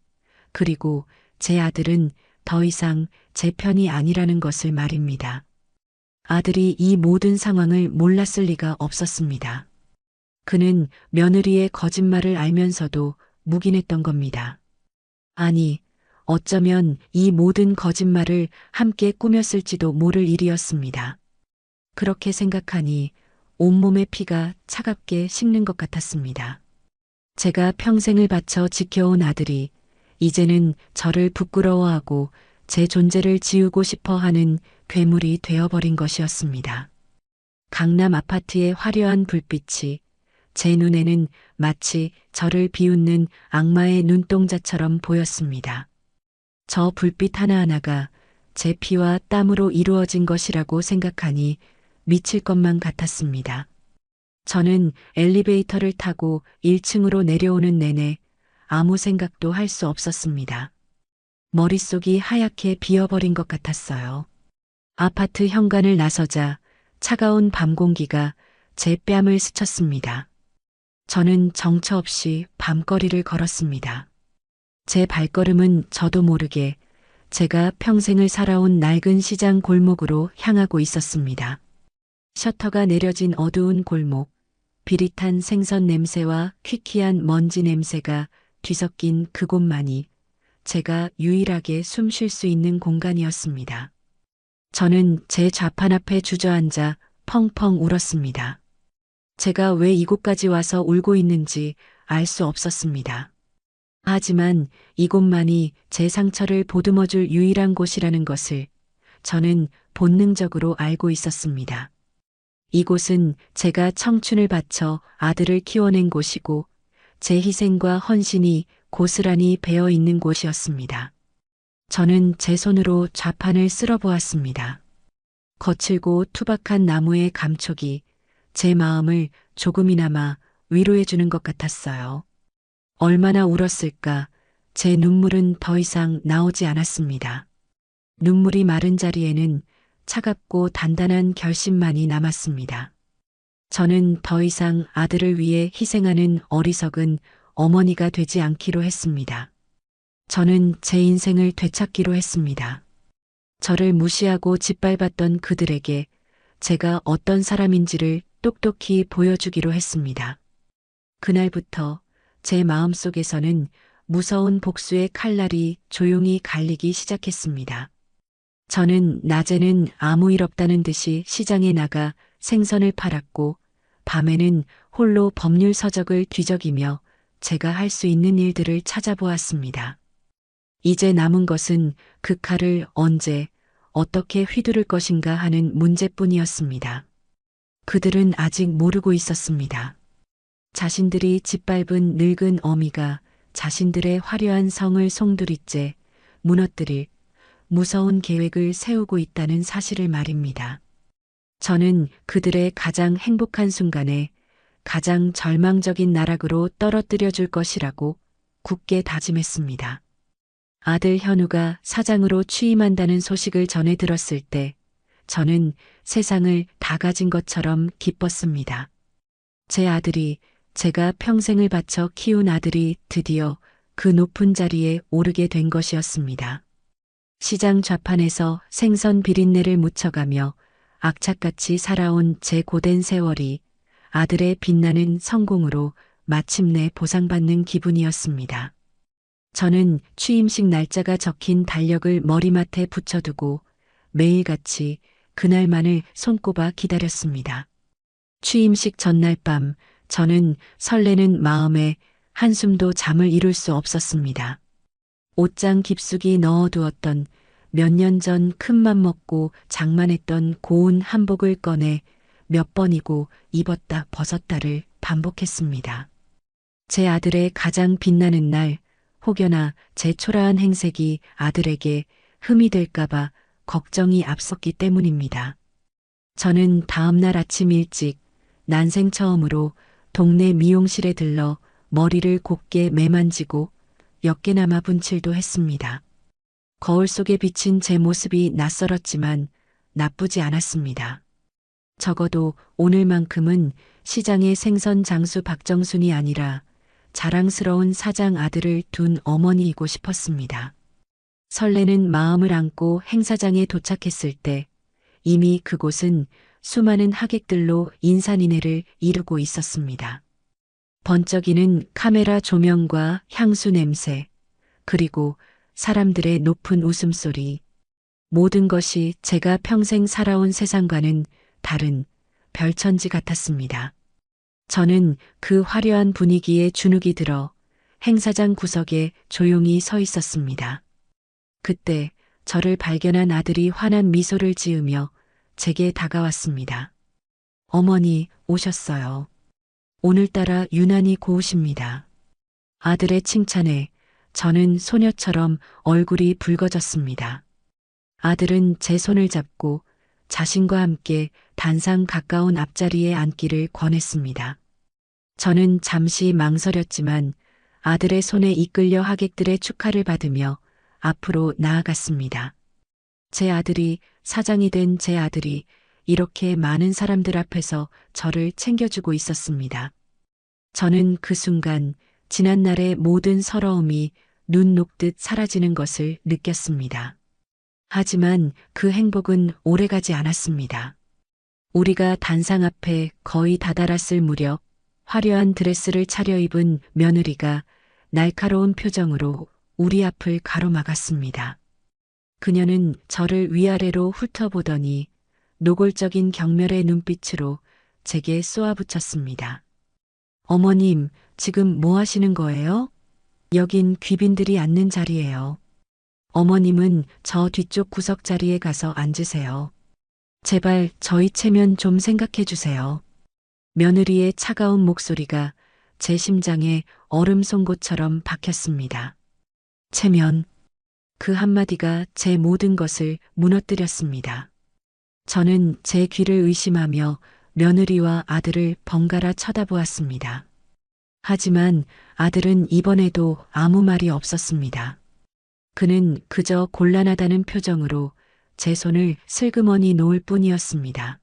그리고 제 아들은 더 이상 제 편이 아니라는 것을 말입니다. 아들이 이 모든 상황을 몰랐을 리가 없었습니다. 그는 며느리의 거짓말을 알면서도 묵인했던 겁니다. 아니, 어쩌면 이 모든 거짓말을 함께 꾸몄을지도 모를 일이었습니다. 그렇게 생각하니 온몸의 피가 차갑게 식는 것 같았습니다. 제가 평생을 바쳐 지켜온 아들이 이제는 저를 부끄러워하고 제 존재를 지우고 싶어 하는 괴물이 되어버린 것이었습니다. 강남 아파트의 화려한 불빛이 제 눈에는 마치 저를 비웃는 악마의 눈동자처럼 보였습니다. 저 불빛 하나하나가 제 피와 땀으로 이루어진 것이라고 생각하니 미칠 것만 같았습니다. 저는 엘리베이터를 타고 1층으로 내려오는 내내 아무 생각도 할 수 없었습니다. 머릿속이 하얗게 비어버린 것 같았어요. 아파트 현관을 나서자 차가운 밤 공기가 제 뺨을 스쳤습니다. 저는 정처 없이 밤거리를 걸었습니다. 제 발걸음은 저도 모르게 제가 평생을 살아온 낡은 시장 골목으로 향하고 있었습니다. 셔터가 내려진 어두운 골목, 비릿한 생선 냄새와 퀴퀴한 먼지 냄새가 뒤섞인 그곳만이 제가 유일하게 숨 쉴 수 있는 공간이었습니다. 저는 제 좌판 앞에 주저앉아 펑펑 울었습니다. 제가 왜 이곳까지 와서 울고 있는지 알 수 없었습니다. 하지만 이곳만이 제 상처를 보듬어줄 유일한 곳이라는 것을 저는 본능적으로 알고 있었습니다. 이곳은 제가 청춘을 바쳐 아들을 키워낸 곳이고 제 희생과 헌신이 고스란히 배어 있는 곳이었습니다. 저는 제 손으로 좌판을 쓸어보았습니다. 거칠고 투박한 나무의 감촉이 제 마음을 조금이나마 위로해주는 것 같았어요. 얼마나 울었을까. 제 눈물은 더 이상 나오지 않았습니다. 눈물이 마른 자리에는 차갑고 단단한 결심만이 남았습니다. 저는 더 이상 아들을 위해 희생하는 어리석은 어머니가 되지 않기로 했습니다. 저는 제 인생을 되찾기로 했습니다. 저를 무시하고 짓밟았던 그들에게 제가 어떤 사람인지를 똑똑히 보여주기로 했습니다. 그날부터 제 마음속에서는 무서운 복수의 칼날이 조용히 갈리기 시작했습니다. 저는 낮에는 아무 일 없다는 듯이 시장에 나가 생선을 팔았고 밤에는 홀로 법률 서적을 뒤적이며 제가 할 수 있는 일들을 찾아보았습니다. 이제 남은 것은 그 칼을 언제 어떻게 휘두를 것인가 하는 문제뿐이었습니다. 그들은 아직 모르고 있었습니다. 자신들이 짓밟은 늙은 어미가 자신들의 화려한 성을 송두리째 무너뜨릴 무서운 계획을 세우고 있다는 사실을 말입니다. 저는 그들의 가장 행복한 순간에 가장 절망적인 나락으로 떨어뜨려 줄 것이라고 굳게 다짐했습니다. 아들 현우가 사장으로 취임한다는 소식을 전해 들었을 때 저는 세상을 다 가진 것처럼 기뻤습니다. 제 아들이, 제가 평생을 바쳐 키운 아들이 드디어 그 높은 자리에 오르게 된 것이었습니다. 시장 좌판에서 생선 비린내를 묻혀가며 악착같이 살아온 제 고된 세월이 아들의 빛나는 성공으로 마침내 보상받는 기분이었습니다. 저는 취임식 날짜가 적힌 달력을 머리맡에 붙여두고 매일같이 그날만을 손꼽아 기다렸습니다. 취임식 전날 밤 저는 설레는 마음에 한숨도 잠을 이룰 수 없었습니다. 옷장 깊숙이 넣어두었던 몇 년 전 큰맘 먹고 장만했던 고운 한복을 꺼내 몇 번이고 입었다 벗었다를 반복했습니다. 제 아들의 가장 빛나는 날, 혹여나 제 초라한 행색이 아들에게 흠이 될까봐 걱정이 앞섰기 때문입니다. 저는 다음 날 아침 일찍 난생 처음으로 동네 미용실에 들러 머리를 곱게 매만지고 옅게나마 분칠도 했습니다. 거울 속에 비친 제 모습이 낯설었지만 나쁘지 않았습니다. 적어도 오늘만큼은 시장의 생선 장수 박정순이 아니라 자랑스러운 사장 아들을 둔 어머니이고 싶었습니다. 설레는 마음을 안고 행사장에 도착했을 때 이미 그곳은 수많은 하객들로 인산인해를 이루고 있었습니다. 번쩍이는 카메라 조명과 향수 냄새, 그리고 사람들의 높은 웃음소리, 모든 것이 제가 평생 살아온 세상과는 다른 별천지 같았습니다. 저는 그 화려한 분위기에 주눅이 들어 행사장 구석에 조용히 서 있었습니다. 그때 저를 발견한 아들이 환한 미소를 지으며 제게 다가왔습니다. 어머니 오셨어요. 오늘따라 유난히 고우십니다. 아들의 칭찬에 저는 소녀처럼 얼굴이 붉어졌습니다. 아들은 제 손을 잡고 자신과 함께 단상 가까운 앞자리에 앉기를 권했습니다. 저는 잠시 망설였지만 아들의 손에 이끌려 하객들의 축하를 받으며 앞으로 나아갔습니다. 제 아들이, 사장이 된 제 아들이 이렇게 많은 사람들 앞에서 저를 챙겨주고 있었습니다. 저는 그 순간 지난날의 모든 서러움이 눈 녹듯 사라지는 것을 느꼈습니다. 하지만 그 행복은 오래가지 않았습니다. 우리가 단상 앞에 거의 다다랐을 무렵 화려한 드레스를 차려입은 며느리가 날카로운 표정으로 우리 앞을 가로막았습니다. 그녀는 저를 위아래로 훑어보더니 노골적인 경멸의 눈빛으로 제게 쏘아붙였습니다. 어머님, 지금 뭐 하시는 거예요? 여긴 귀빈들이 앉는 자리예요. 어머님은 저 뒤쪽 구석 자리에 가서 앉으세요. 제발 저희 체면 좀 생각해 주세요. 며느리의 차가운 목소리가 제 심장에 얼음 송곳처럼 박혔습니다. 체면. 그 한마디가 제 모든 것을 무너뜨렸습니다. 저는 제 귀를 의심하며 며느리와 아들을 번갈아 쳐다보았습니다. 하지만 아들은 이번에도 아무 말이 없었습니다. 그는 그저 곤란하다는 표정으로 제 손을 슬그머니 놓을 뿐이었습니다.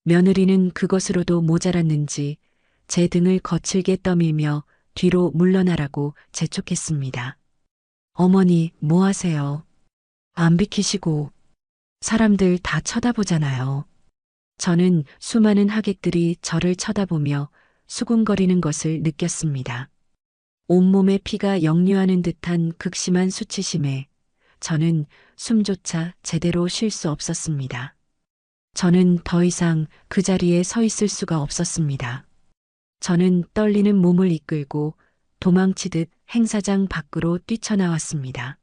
며느리는 그것으로도 모자랐는지 제 등을 거칠게 떠밀며 뒤로 물러나라고 재촉했습니다. 어머니, 뭐 하세요? 안 비키시고. 사람들 다 쳐다보잖아요. 저는 수많은 하객들이 저를 쳐다보며 수군거리는 것을 느꼈습니다. 온몸에 피가 역류하는 듯한 극심한 수치심에 저는 숨조차 제대로 쉴 수 없었습니다. 저는 더 이상 그 자리에 서 있을 수가 없었습니다. 저는 떨리는 몸을 이끌고 도망치듯 행사장 밖으로 뛰쳐나왔습니다.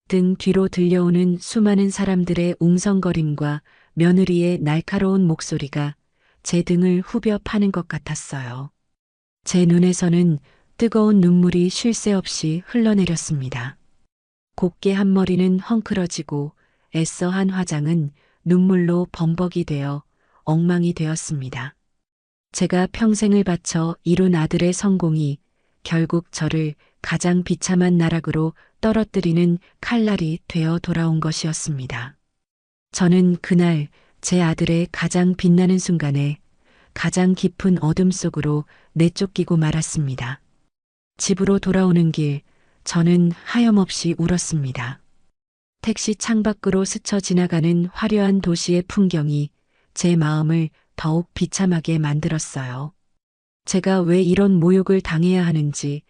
등 뒤로 들려오는 수많은 사람들의 웅성거림과 며느리의 날카로운 목소리가 제 등을 후벼 파는 것 같았어요. 제 눈에서는 뜨거운 눈물이 쉴 새 없이 흘러내렸습니다. 곱게 한 머리는 헝클어지고 애써 한 화장은 눈물로 범벅이 되어 엉망이 되었습니다. 제가 평생을 바쳐 이룬 아들의 성공이 결국 저를 가장 비참한 나락으로 떨어뜨리는 칼날이 되어 돌아온 것이었습니다. 저는 그날 제 아들의 가장 빛나는 순간에 가장 깊은 어둠 속으로 내쫓기고 말았습니다. 집으로 돌아오는 길, 저는 하염없이 울었습니다. 택시 창밖으로 스쳐 지나가는 화려한 도시의 풍경이 제 마음을 더욱 비참하게 만들었어요. 제가 왜 이런 모욕을 당해야 하는지,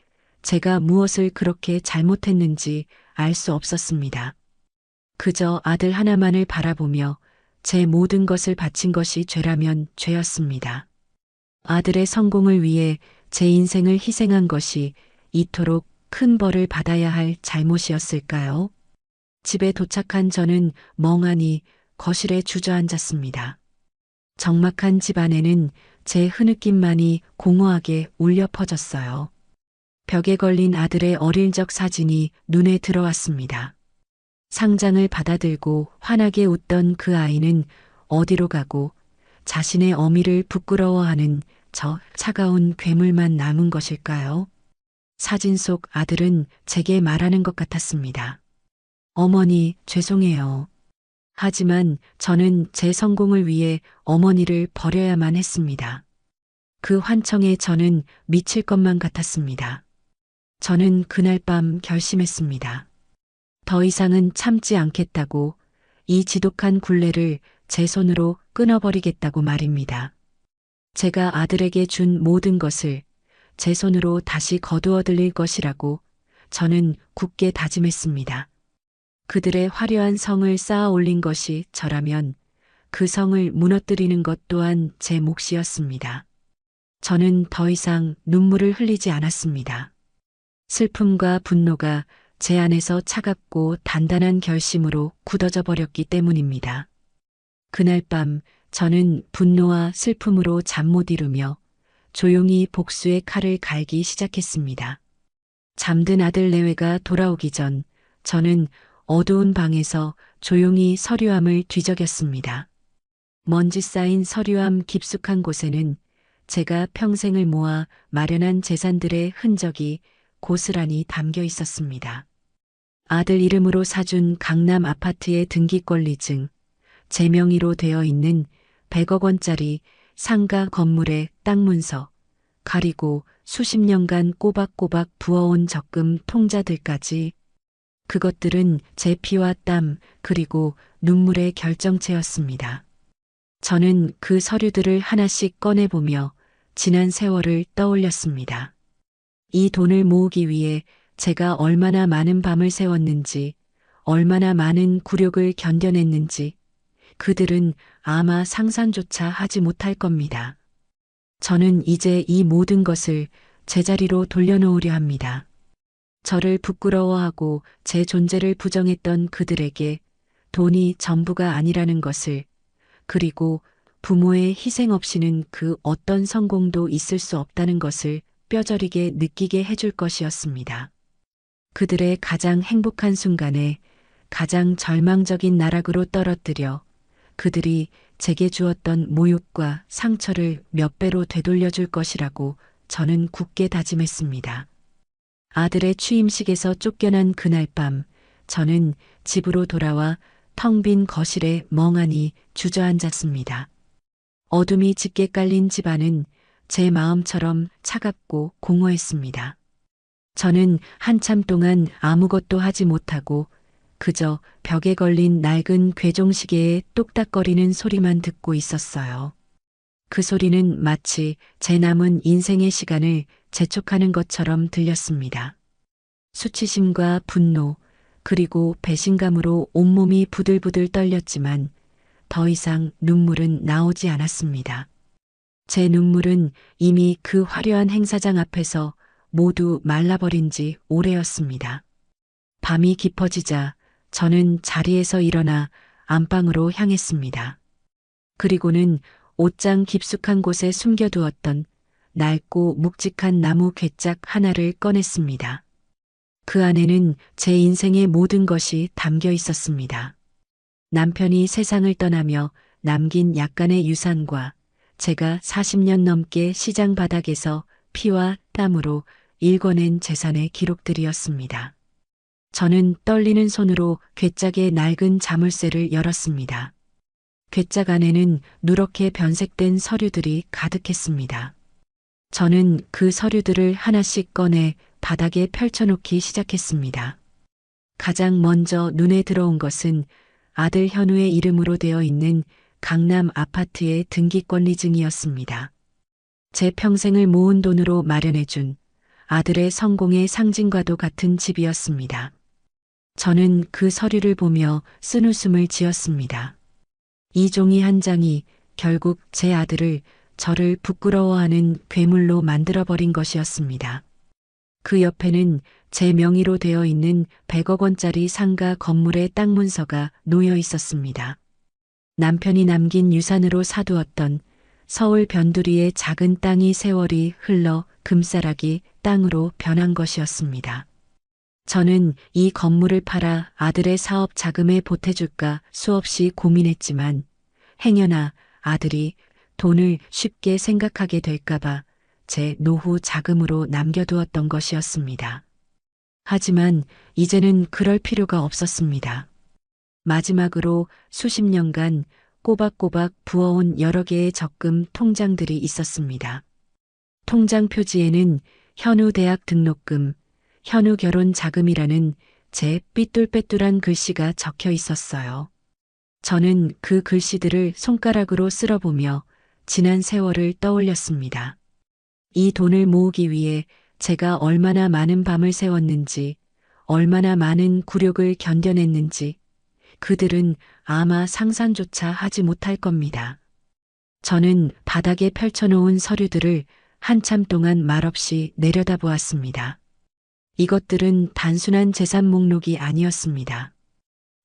제가 무엇을 그렇게 잘못했는지 알 수 없었습니다. 그저 아들 하나만을 바라보며 제 모든 것을 바친 것이 죄라면 죄였습니다. 아들의 성공을 위해 제 인생을 희생한 것이 이토록 큰 벌을 받아야 할 잘못이었을까요? 집에 도착한 저는 멍하니 거실에 주저앉았습니다. 적막한 집 안에는 제 흐느낌만이 공허하게 울려 퍼졌어요. 벽에 걸린 아들의 어릴 적 사진이 눈에 들어왔습니다. 상장을 받아들고 환하게 웃던 그 아이는 어디로 가고 자신의 어미를 부끄러워하는 저 차가운 괴물만 남은 것일까요? 사진 속 아들은 제게 말하는 것 같았습니다. 어머니, 죄송해요. 하지만 저는 제 성공을 위해 어머니를 버려야만 했습니다. 그 환청에 저는 미칠 것만 같았습니다. 저는 그날 밤 결심했습니다. 더 이상은 참지 않겠다고, 이 지독한 굴레를 제 손으로 끊어버리겠다고 말입니다. 제가 아들에게 준 모든 것을 제 손으로 다시 거두어 들일 것이라고 저는 굳게 다짐했습니다. 그들의 화려한 성을 쌓아 올린 것이 저라면 그 성을 무너뜨리는 것 또한 제 몫이었습니다. 저는 더 이상 눈물을 흘리지 않았습니다. 슬픔과 분노가 제 안에서 차갑고 단단한 결심으로 굳어져 버렸기 때문입니다. 그날 밤 저는 분노와 슬픔으로 잠 못 이루며 조용히 복수의 칼을 갈기 시작했습니다. 잠든 아들 내외가 돌아오기 전 저는 어두운 방에서 조용히 서류함을 뒤적였습니다. 먼지 쌓인 서류함 깊숙한 곳에는 제가 평생을 모아 마련한 재산들의 흔적이 고스란히 담겨 있었습니다. 아들 이름으로 사준 강남 아파트의 등기권리증, 제 명의로 되어 있는 100억 원짜리 상가 건물의 땅 문서, 가리고 수십 년간 꼬박꼬박 부어온 적금 통자들까지, 그것들은 제 피와 땀 그리고 눈물의 결정체였습니다. 저는 그 서류들을 하나씩 꺼내보며 지난 세월을 떠올렸습니다. 이 돈을 모으기 위해 제가 얼마나 많은 밤을 새웠는지, 얼마나 많은 굴욕을 견뎌냈는지, 그들은 아마 상상조차 하지 못할 겁니다. 저는 이제 이 모든 것을 제자리로 돌려놓으려 합니다. 저를 부끄러워하고 제 존재를 부정했던 그들에게 돈이 전부가 아니라는 것을, 그리고 부모의 희생 없이는 그 어떤 성공도 있을 수 없다는 것을 뼈저리게 느끼게 해줄 것이었습니다. 그들의 가장 행복한 순간에 가장 절망적인 나락으로 떨어뜨려 그들이 제게 주었던 모욕과 상처를 몇 배로 되돌려줄 것이라고 저는 굳게 다짐했습니다. 아들의 취임식에서 쫓겨난 그날 밤, 저는 집으로 돌아와 텅 빈 거실에 멍하니 주저앉았습니다. 어둠이 짙게 깔린 집안은 제 마음처럼 차갑고 공허했습니다. 저는 한참 동안 아무것도 하지 못하고 그저 벽에 걸린 낡은 괴종시계의 똑딱거리는 소리만 듣고 있었어요. 그 소리는 마치 제 남은 인생의 시간을 재촉하는 것처럼 들렸습니다. 수치심과 분노, 그리고 배신감으로 온몸이 부들부들 떨렸지만 더 이상 눈물은 나오지 않았습니다. 제 눈물은 이미 그 화려한 행사장 앞에서 모두 말라버린 지 오래였습니다. 밤이 깊어지자 저는 자리에서 일어나 안방으로 향했습니다. 그리고는 옷장 깊숙한 곳에 숨겨두었던 낡고 묵직한 나무 괴짝 하나를 꺼냈습니다. 그 안에는 제 인생의 모든 것이 담겨 있었습니다. 남편이 세상을 떠나며 남긴 약간의 유산과 제가 40년 넘게 시장 바닥에서 피와 땀으로 일궈낸 재산의 기록들이었습니다. 저는 떨리는 손으로 괴짝의 낡은 자물쇠를 열었습니다. 괴짝 안에는 누렇게 변색된 서류들이 가득했습니다. 저는 그 서류들을 하나씩 꺼내 바닥에 펼쳐놓기 시작했습니다. 가장 먼저 눈에 들어온 것은 아들 현우의 이름으로 되어 있는 강남 아파트의 등기권리증이었습니다. 제 평생을 모은 돈으로 마련해준 아들의 성공의 상징과도 같은 집이었습니다. 저는 그 서류를 보며 쓴웃음을 지었습니다. 이 종이 한 장이 결국 제 아들을 저를 부끄러워하는 괴물로 만들어버린 것이었습니다. 그 옆에는 제 명의로 되어 있는 100억 원짜리 상가 건물의 땅 문서가 놓여 있었습니다. 남편이 남긴 유산으로 사두었던 서울 변두리의 작은 땅이 세월이 흘러 금싸라기 땅으로 변한 것이었습니다. 저는 이 건물을 팔아 아들의 사업 자금에 보태줄까 수없이 고민했지만 행여나 아들이 돈을 쉽게 생각하게 될까봐 제 노후 자금으로 남겨두었던 것이었습니다. 하지만 이제는 그럴 필요가 없었습니다. 마지막으로 수십 년간 꼬박꼬박 부어온 여러 개의 적금 통장들이 있었습니다. 통장 표지에는 현우 대학 등록금, 현우 결혼 자금이라는 제 삐뚤빼뚤한 글씨가 적혀 있었어요. 저는 그 글씨들을 손가락으로 쓸어보며 지난 세월을 떠올렸습니다. 이 돈을 모으기 위해 제가 얼마나 많은 밤을 새웠는지, 얼마나 많은 굴욕을 견뎌냈는지, 그들은 아마 상상조차 하지 못할 겁니다. 저는 바닥에 펼쳐놓은 서류들을 한참 동안 말없이 내려다보았습니다. 이것들은 단순한 재산 목록이 아니었습니다.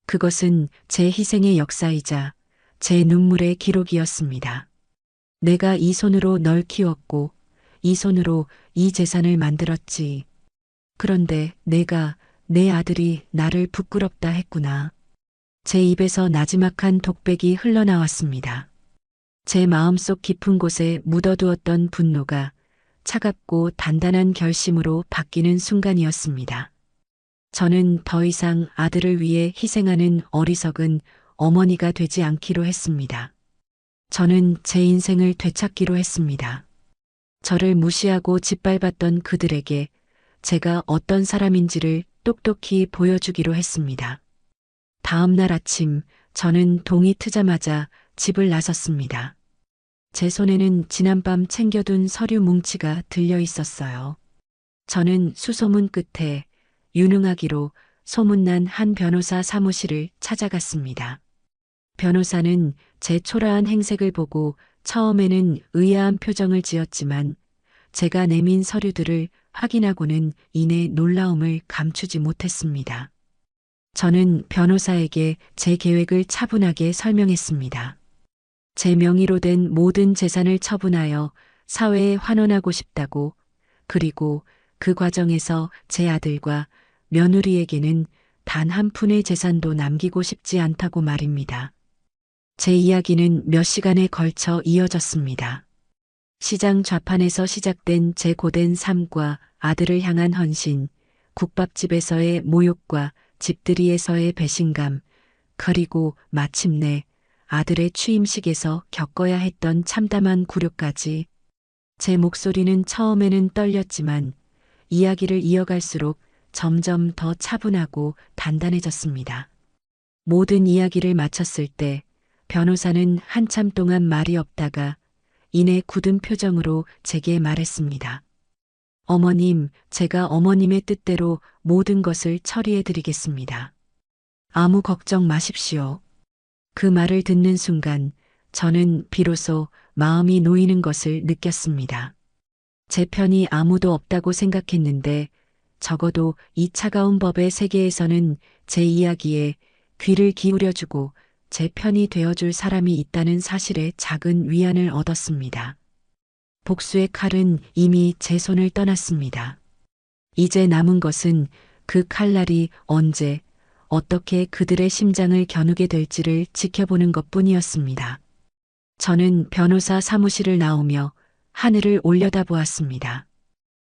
그것은 제 희생의 역사이자 제 눈물의 기록이었습니다. 내가 이 손으로 널 키웠고 이 손으로 이 재산을 만들었지. 그런데 내가 내 아들이 나를 부끄럽다 했구나. 제 입에서 나지막한 독백이 흘러나왔습니다. 제 마음속 깊은 곳에 묻어두었던 분노가 차갑고 단단한 결심으로 바뀌는 순간이었습니다. 저는 더 이상 아들을 위해 희생하는 어리석은 어머니가 되지 않기로 했습니다. 저는 제 인생을 되찾기로 했습니다. 저를 무시하고 짓밟았던 그들에게 제가 어떤 사람인지를 똑똑히 보여주기로 했습니다. 다음 날 아침 저는 동이 트자마자 집을 나섰습니다. 제 손에는 지난밤 챙겨둔 서류 뭉치가 들려 있었어요. 저는 수소문 끝에 유능하기로 소문난 한 변호사 사무실을 찾아갔습니다. 변호사는 제 초라한 행색을 보고 처음에는 의아한 표정을 지었지만 제가 내민 서류들을 확인하고는 이내 놀라움을 감추지 못했습니다. 저는 변호사에게 제 계획을 차분하게 설명했습니다. 제 명의로 된 모든 재산을 처분하여 사회에 환원하고 싶다고, 그리고 그 과정에서 제 아들과 며느리에게는 단 한 푼의 재산도 남기고 싶지 않다고 말입니다. 제 이야기는 몇 시간에 걸쳐 이어졌습니다. 시장 좌판에서 시작된 제 고된 삶과 아들을 향한 헌신, 국밥집에서의 모욕과 집들이에서의 배신감, 그리고 마침내 아들의 취임식에서 겪어야 했던 참담한 굴욕까지. 제 목소리는 처음에는 떨렸지만 이야기를 이어갈수록 점점 더 차분하고 단단해졌습니다. 모든 이야기를 마쳤을 때 변호사는 한참 동안 말이 없다가 이내 굳은 표정으로 제게 말했습니다. 어머님, 제가 어머님의 뜻대로 모든 것을 처리해 드리겠습니다. 아무 걱정 마십시오. 그 말을 듣는 순간 저는 비로소 마음이 놓이는 것을 느꼈습니다. 제 편이 아무도 없다고 생각했는데 적어도 이 차가운 법의 세계에서는 제 이야기에 귀를 기울여주고 제 편이 되어줄 사람이 있다는 사실에 작은 위안을 얻었습니다. 복수의 칼은 이미 제 손을 떠났습니다. 이제 남은 것은 그 칼날이 언제, 어떻게 그들의 심장을 겨누게 될지를 지켜보는 것뿐이었습니다. 저는 변호사 사무실을 나오며 하늘을 올려다보았습니다.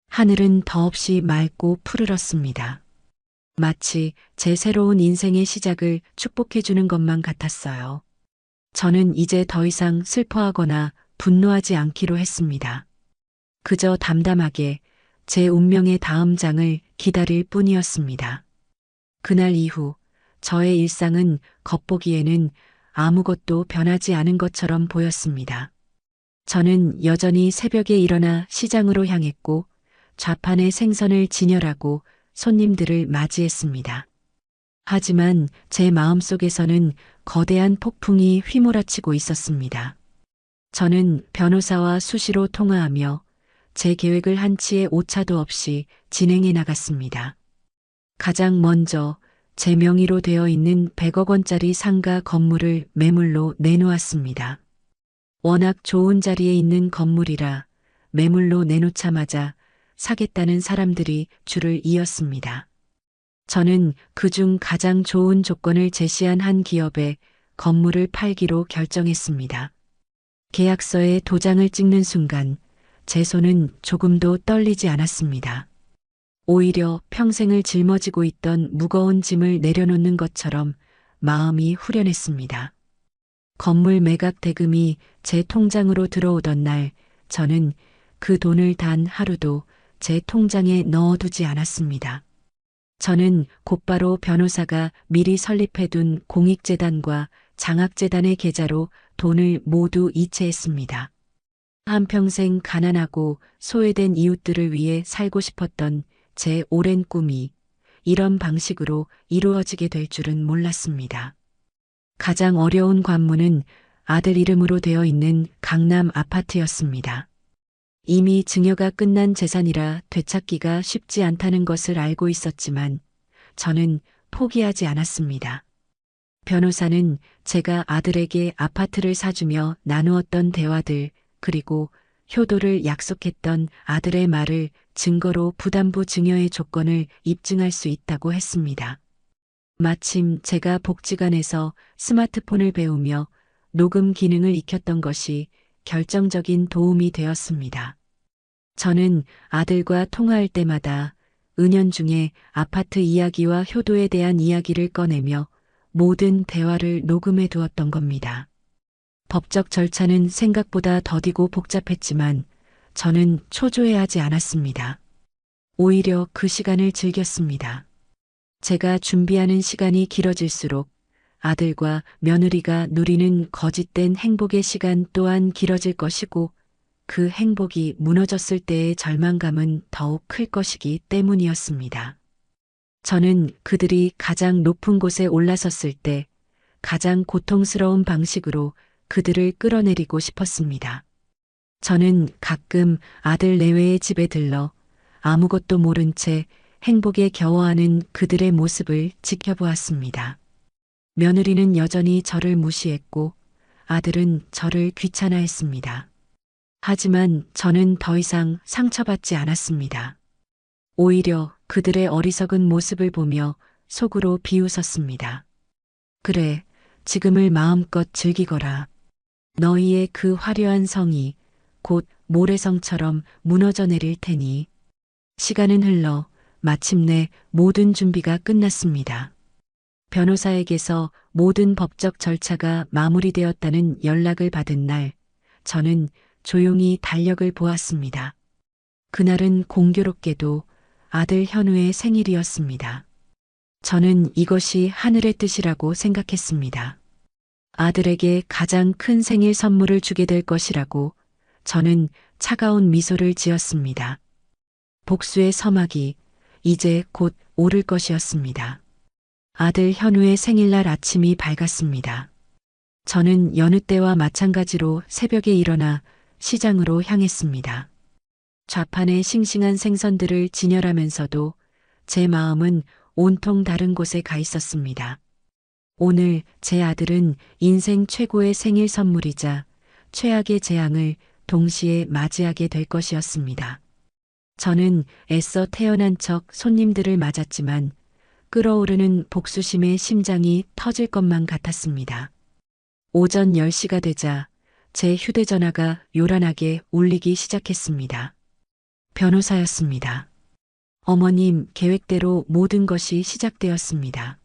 하늘은 더없이 맑고 푸르렀습니다. 마치 제 새로운 인생의 시작을 축복해주는 것만 같았어요. 저는 이제 더 이상 슬퍼하거나 분노하지 않기로 했습니다. 그저 담담하게 제 운명의 다음 장을 기다릴 뿐이었습니다. 그날 이후 저의 일상은 겉보기에는 아무것도 변하지 않은 것처럼 보였습니다. 저는 여전히 새벽에 일어나 시장으로 향했고 좌판의 생선을 진열하고 손님들을 맞이했습니다. 하지만 제 마음속에서는 거대한 폭풍이 휘몰아치고 있었습니다. 저는 변호사와 수시로 통화하며 제 계획을 한치의 오차도 없이 진행해 나갔습니다. 가장 먼저 제 명의로 되어 있는 100억 원짜리 상가 건물을 매물로 내놓았습니다. 워낙 좋은 자리에 있는 건물이라 매물로 내놓자마자 사겠다는 사람들이 줄을 이었습니다. 저는 그중 가장 좋은 조건을 제시한 한 기업에 건물을 팔기로 결정했습니다. 계약서에 도장을 찍는 순간 제 손은 조금도 떨리지 않았습니다. 오히려 평생을 짊어지고 있던 무거운 짐을 내려놓는 것처럼 마음이 후련했습니다. 건물 매각 대금이 제 통장으로 들어오던 날 저는 그 돈을 단 하루도 제 통장에 넣어두지 않았습니다. 저는 곧바로 변호사가 미리 설립해둔 공익재단과 장학재단의 계좌로 돈을 모두 이체했습니다. 한평생 가난하고 소외된 이웃들을 위해 살고 싶었던 제 오랜 꿈이 이런 방식으로 이루어지게 될 줄은 몰랐습니다. 가장 어려운 관문은 아들 이름으로 되어 있는 강남 아파트였습니다. 이미 증여가 끝난 재산이라 되찾기가 쉽지 않다는 것을 알고 있었지만 저는 포기하지 않았습니다. 변호사는 제가 아들에게 아파트를 사주며 나누었던 대화들 그리고 효도를 약속했던 아들의 말을 증거로 부담부 증여의 조건을 입증할 수 있다고 했습니다. 마침 제가 복지관에서 스마트폰을 배우며 녹음 기능을 익혔던 것이 결정적인 도움이 되었습니다. 저는 아들과 통화할 때마다 은연중에 아파트 이야기와 효도에 대한 이야기를 꺼내며 모든 대화를 녹음해 두었던 겁니다. 법적 절차는 생각보다 더디고 복잡했지만 저는 초조해하지 않았습니다. 오히려 그 시간을 즐겼습니다. 제가 준비하는 시간이 길어질수록 아들과 며느리가 누리는 거짓된 행복의 시간 또한 길어질 것이고 그 행복이 무너졌을 때의 절망감은 더욱 클 것이기 때문이었습니다. 저는 그들이 가장 높은 곳에 올라섰을 때 가장 고통스러운 방식으로 그들을 끌어내리고 싶었습니다. 저는 가끔 아들 내외의 집에 들러 아무것도 모른 채 행복에 겨워하는 그들의 모습을 지켜보았습니다. 며느리는 여전히 저를 무시했고 아들은 저를 귀찮아했습니다. 하지만 저는 더 이상 상처받지 않았습니다. 오히려 그들의 어리석은 모습을 보며 속으로 비웃었습니다. 그래, 지금을 마음껏 즐기거라. 너희의 그 화려한 성이 곧 모래성처럼 무너져 내릴 테니. 시간은 흘러 마침내 모든 준비가 끝났습니다. 변호사에게서 모든 법적 절차가 마무리되었다는 연락을 받은 날, 저는 조용히 달력을 보았습니다. 그날은 공교롭게도 아들 현우의 생일이었습니다. 저는 이것이 하늘의 뜻이라고 생각했습니다. 아들에게 가장 큰 생일 선물을 주게 될 것이라고 저는 차가운 미소를 지었습니다. 복수의 서막이 이제 곧 오를 것이었습니다. 아들 현우의 생일날 아침이 밝았습니다. 저는 여느 때와 마찬가지로 새벽에 일어나 시장으로 향했습니다. 좌판의 싱싱한 생선들을 진열하면서도 제 마음은 온통 다른 곳에 가 있었습니다. 오늘 제 아들은 인생 최고의 생일 선물이자 최악의 재앙을 동시에 맞이하게 될 것이었습니다. 저는 애써 태어난 척 손님들을 맞았지만 끓어오르는 복수심의 심장이 터질 것만 같았습니다. 오전 10시가 되자 제 휴대전화가 요란하게 울리기 시작했습니다. 변호사였습니다. 어머님, 계획대로 모든 것이 시작되었습니다.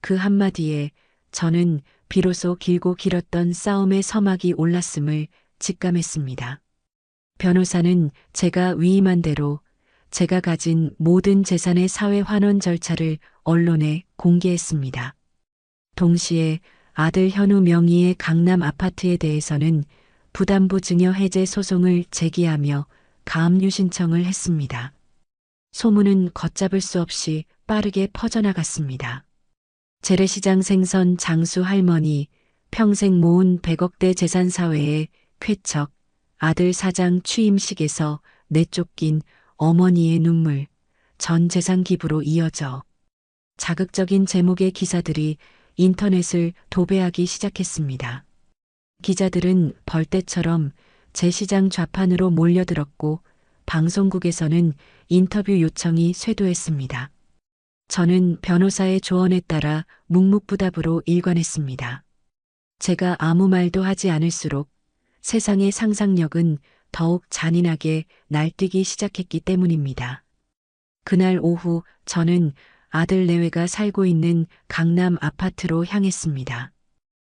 그 한마디에 저는 비로소 길고 길었던 싸움의 서막이 올랐음을 직감했습니다. 변호사는 제가 위임한 대로 제가 가진 모든 재산의 사회 환원 절차를 언론에 공개했습니다. 동시에 아들 현우 명의의 강남 아파트에 대해서는 부담부 증여 해제 소송을 제기하며 가압류 신청을 했습니다. 소문은 걷잡을 수 없이 빠르게 퍼져나갔습니다. 재래시장 생선 장수 할머니, 평생 모은 100억대 재산 사회의 쾌척, 아들 사장 취임식에서 내쫓긴 어머니의 눈물, 전 재산 기부로 이어져 자극적인 제목의 기사들이 인터넷을 도배하기 시작했습니다. 기자들은 벌떼처럼 제 시장 좌판으로 몰려들었고 방송국에서는 인터뷰 요청이 쇄도했습니다. 저는 변호사의 조언에 따라 묵묵부답으로 일관했습니다. 제가 아무 말도 하지 않을수록 세상의 상상력은 더욱 잔인하게 날뛰기 시작했기 때문입니다. 그날 오후 저는 아들 내외가 살고 있는 강남 아파트로 향했습니다.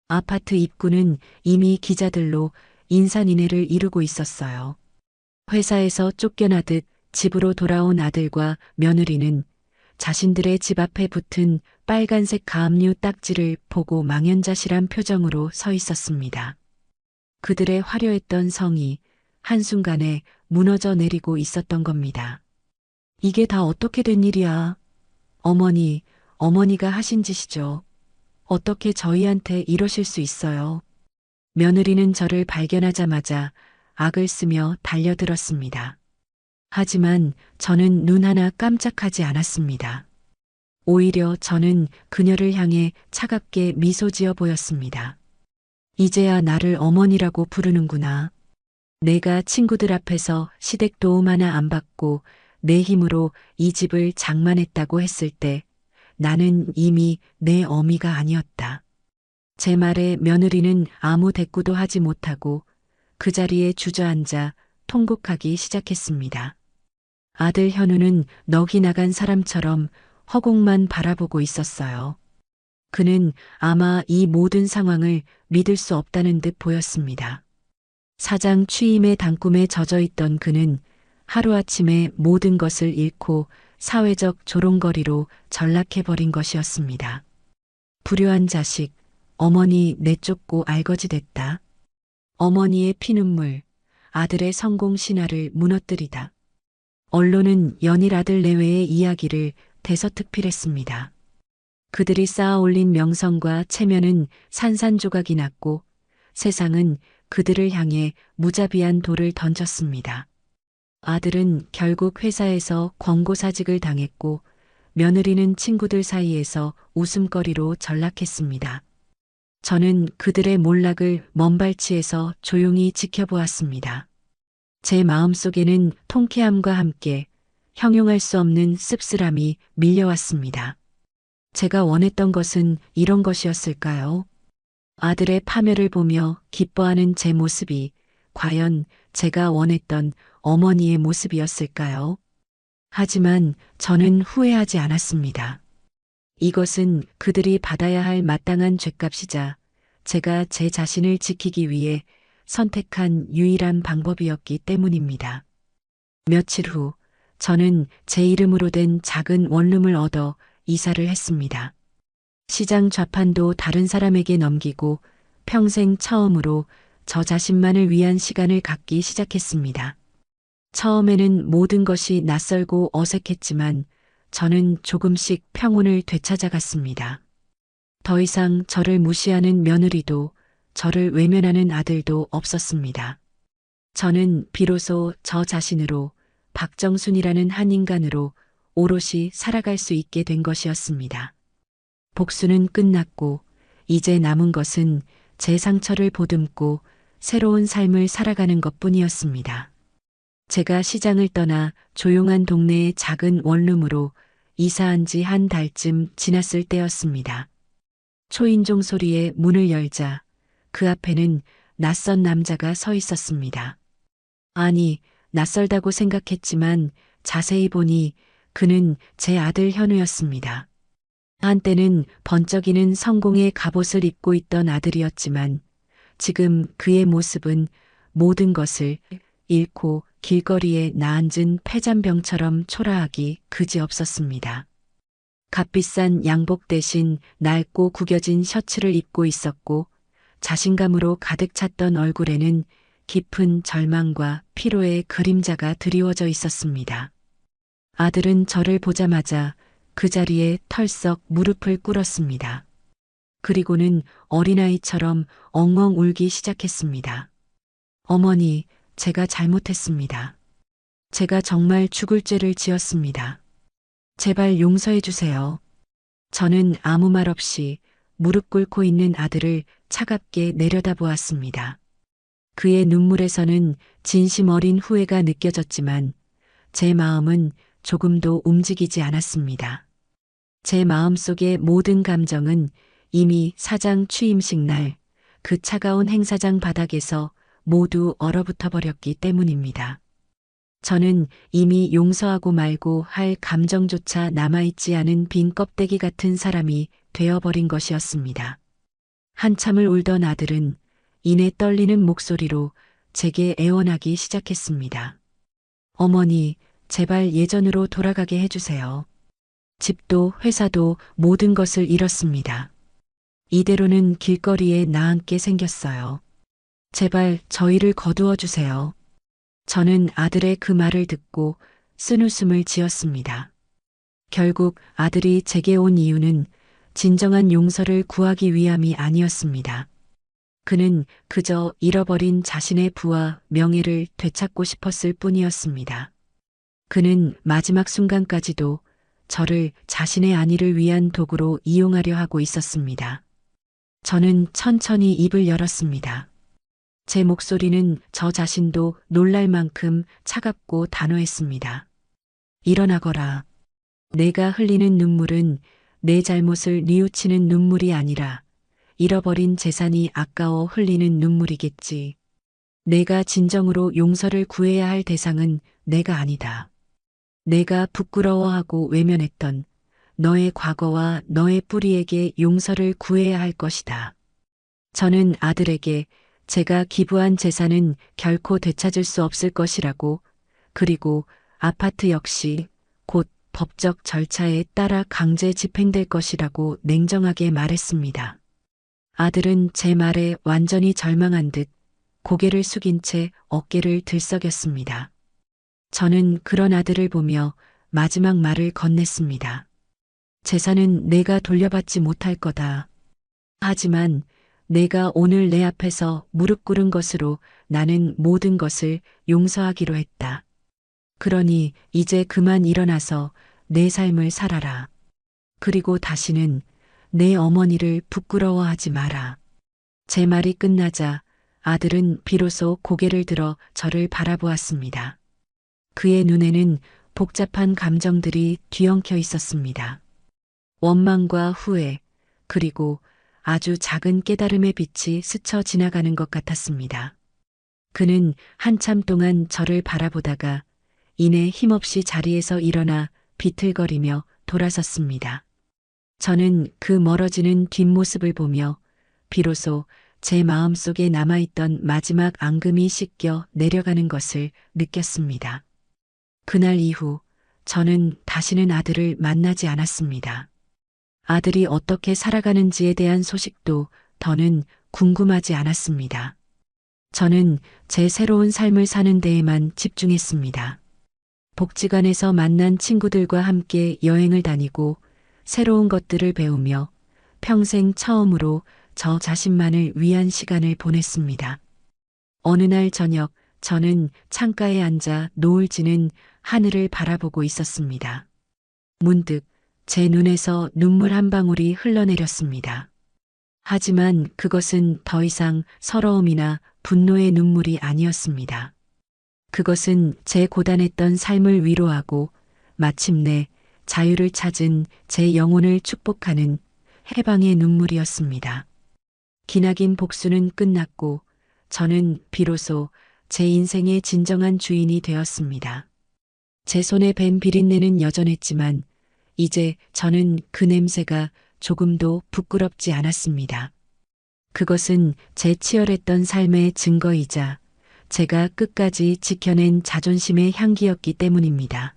아파트 입구는 이미 기자들로 인산인해를 이루고 있었어요. 회사에서 쫓겨나듯 집으로 돌아온 아들과 며느리는 자신들의 집 앞에 붙은 빨간색 가압류 딱지를 보고 망연자실한 표정으로 서 있었습니다. 그들의 화려했던 성이 한순간에 무너져 내리고 있었던 겁니다. 이게 다 어떻게 된 일이야? 어머니가 하신 짓이죠. 어떻게 저희한테 이러실 수 있어요? 며느리는 저를 발견하자마자 악을 쓰며 달려들었습니다. 하지만 저는 눈 하나 깜짝하지 않았습니다. 오히려 저는 그녀를 향해 차갑게 미소 지어 보였습니다. 이제야 나를 어머니라고 부르는구나. 내가 친구들 앞에서 시댁 도움 하나 안 받고 내 힘으로 이 집을 장만했다고 했을 때 나는 이미 내 어미가 아니었다. 제 말에 며느리는 아무 대꾸도 하지 못하고 그 자리에 주저앉아 통곡하기 시작했습니다. 아들 현우는 넋이 나간 사람처럼 허공만 바라보고 있었어요. 그는 아마 이 모든 상황을 믿을 수 없다는 듯 보였습니다. 사장 취임의 단꿈에 젖어 있던 그는 하루아침에 모든 것을 잃고 사회적 조롱거리로 전락해버린 것이었습니다. 불효한 자식, 어머니 내쫓고 알거지됐다. 어머니의 피눈물, 아들의 성공 신화를 무너뜨리다. 언론은 연일 아들 내외의 이야기를 대서특필했습니다. 그들이 쌓아 올린 명성과 체면은 산산조각이 났고 세상은 그들을 향해 무자비한 돌을 던졌습니다. 아들은 결국 회사에서 권고사직을 당했고 며느리는 친구들 사이에서 웃음거리로 전락했습니다. 저는 그들의 몰락을 먼발치에서 조용히 지켜보았습니다. 제 마음속에는 통쾌함과 함께 형용할 수 없는 씁쓸함이 밀려왔습니다. 제가 원했던 것은 이런 것이었을까요? 아들의 파멸을 보며 기뻐하는 제 모습이 과연 제가 원했던 어머니의 모습이었을까요? 하지만 저는 후회하지 않았습니다. 이것은 그들이 받아야 할 마땅한 죗값이자 제가 제 자신을 지키기 위해 선택한 유일한 방법이었기 때문입니다. 며칠 후 저는 제 이름으로 된 작은 원룸을 얻어 이사를 했습니다. 시장 좌판도 다른 사람에게 넘기고 평생 처음으로 저 자신만을 위한 시간을 갖기 시작했습니다. 처음에는 모든 것이 낯설고 어색했지만 저는 조금씩 평온을 되찾아갔습니다. 더 이상 저를 무시하는 며느리도 저를 외면하는 아들도 없었습니다. 저는 비로소 저 자신으로 박정순이라는 한 인간으로 오롯이 살아갈 수 있게 된 것이었습니다. 복수는 끝났고 이제 남은 것은 제 상처를 보듬고 새로운 삶을 살아가는 것뿐이었습니다. 제가 시장을 떠나 조용한 동네의 작은 원룸으로 이사한 지 한 달쯤 지났을 때였습니다. 초인종 소리에 문을 열자 그 앞에는 낯선 남자가 서 있었습니다. 아니, 낯설다고 생각했지만 자세히 보니 그는 제 아들 현우였습니다. 한때는 번쩍이는 성공의 갑옷을 입고 있던 아들이었지만 지금 그의 모습은 모든 것을 잃고 길거리에 나앉은 폐잔병처럼 초라하기 그지없었습니다. 값비싼 양복 대신 낡고 구겨진 셔츠를 입고 있었고 자신감으로 가득 찼던 얼굴에는 깊은 절망과 피로의 그림자가 드리워져 있었습니다. 아들은 저를 보자마자 그 자리에 털썩 무릎을 꿇었습니다. 그리고는 어린아이처럼 엉엉 울기 시작했습니다. 어머니, 제가 잘못했습니다. 제가 정말 죽을 죄를 지었습니다. 제발 용서해 주세요. 저는 아무 말 없이 무릎 꿇고 있는 아들을 차갑게 내려다보았습니다. 그의 눈물에서는 진심 어린 후회가 느껴졌지만 제 마음은 조금도 움직이지 않았습니다. 제 마음속의 모든 감정은 이미 사장 취임식 날 그 차가운 행사장 바닥에서 모두 얼어붙어 버렸기 때문입니다. 저는 이미 용서하고 말고 할 감정조차 남아있지 않은 빈 껍데기 같은 사람이 되어버린 것이었습니다. 한참을 울던 아들은 이내 떨리는 목소리로 제게 애원하기 시작했습니다. 어머니, 제발 예전으로 돌아가게 해주세요. 집도 회사도 모든 것을 잃었습니다. 이대로는 길거리에 나앉게 생겼어요. 제발 저희를 거두어 주세요. 저는 아들의 그 말을 듣고 쓴웃음을 지었습니다. 결국 아들이 제게 온 이유는 진정한 용서를 구하기 위함이 아니었습니다. 그는 그저 잃어버린 자신의 부와 명예를 되찾고 싶었을 뿐이었습니다. 그는 마지막 순간까지도 저를 자신의 안위를 위한 도구로 이용하려 하고 있었습니다. 저는 천천히 입을 열었습니다. 제 목소리는 저 자신도 놀랄 만큼 차갑고 단호했습니다. 일어나거라. 내가 흘리는 눈물은 내 잘못을 뉘우치는 눈물이 아니라 잃어버린 재산이 아까워 흘리는 눈물이겠지. 내가 진정으로 용서를 구해야 할 대상은 내가 아니다. 내가 부끄러워하고 외면했던 너의 과거와 너의 뿌리에게 용서를 구해야 할 것이다. 저는 아들에게 제가 기부한 재산은 결코 되찾을 수 없을 것이라고, 그리고 아파트 역시 곧 법적 절차에 따라 강제 집행될 것이라고 냉정하게 말했습니다. 아들은 제 말에 완전히 절망한 듯 고개를 숙인 채 어깨를 들썩였습니다. 저는 그런 아들을 보며 마지막 말을 건넸습니다. 재산은 내가 돌려받지 못할 거다. 하지만 내가 오늘 내 앞에서 무릎 꿇은 것으로 나는 모든 것을 용서하기로 했다. 그러니 이제 그만 일어나서 내 삶을 살아라. 그리고 다시는 내 어머니를 부끄러워하지 마라. 제 말이 끝나자 아들은 비로소 고개를 들어 저를 바라보았습니다. 그의 눈에는 복잡한 감정들이 뒤엉켜 있었습니다. 원망과 후회, 그리고 아주 작은 깨달음의 빛이 스쳐 지나가는 것 같았습니다. 그는 한참 동안 저를 바라보다가 이내 힘없이 자리에서 일어나 비틀거리며 돌아섰습니다. 저는 그 멀어지는 뒷모습을 보며 비로소 제 마음속에 남아있던 마지막 앙금이 씻겨 내려가는 것을 느꼈습니다. 그날 이후 저는 다시는 아들을 만나지 않았습니다. 아들이 어떻게 살아가는지에 대한 소식도 더는 궁금하지 않았습니다. 저는 제 새로운 삶을 사는 데에만 집중했습니다. 복지관에서 만난 친구들과 함께 여행을 다니고 새로운 것들을 배우며 평생 처음으로 저 자신만을 위한 시간을 보냈습니다. 어느 날 저녁 저는 창가에 앉아 노을 지는 하늘을 바라보고 있었습니다. 문득 제 눈에서 눈물 한 방울이 흘러내렸습니다. 하지만 그것은 더 이상 서러움이나 분노의 눈물이 아니었습니다. 그것은 제 고단했던 삶을 위로하고 마침내 자유를 찾은 제 영혼을 축복하는 해방의 눈물이었습니다. 기나긴 복수는 끝났고 저는 비로소 제 인생의 진정한 주인이 되었습니다. 제 손에 밴 비린내는 여전했지만 이제 저는 그 냄새가 조금도 부끄럽지 않았습니다. 그것은 제 치열했던 삶의 증거이자 제가 끝까지 지켜낸 자존심의 향기였기 때문입니다.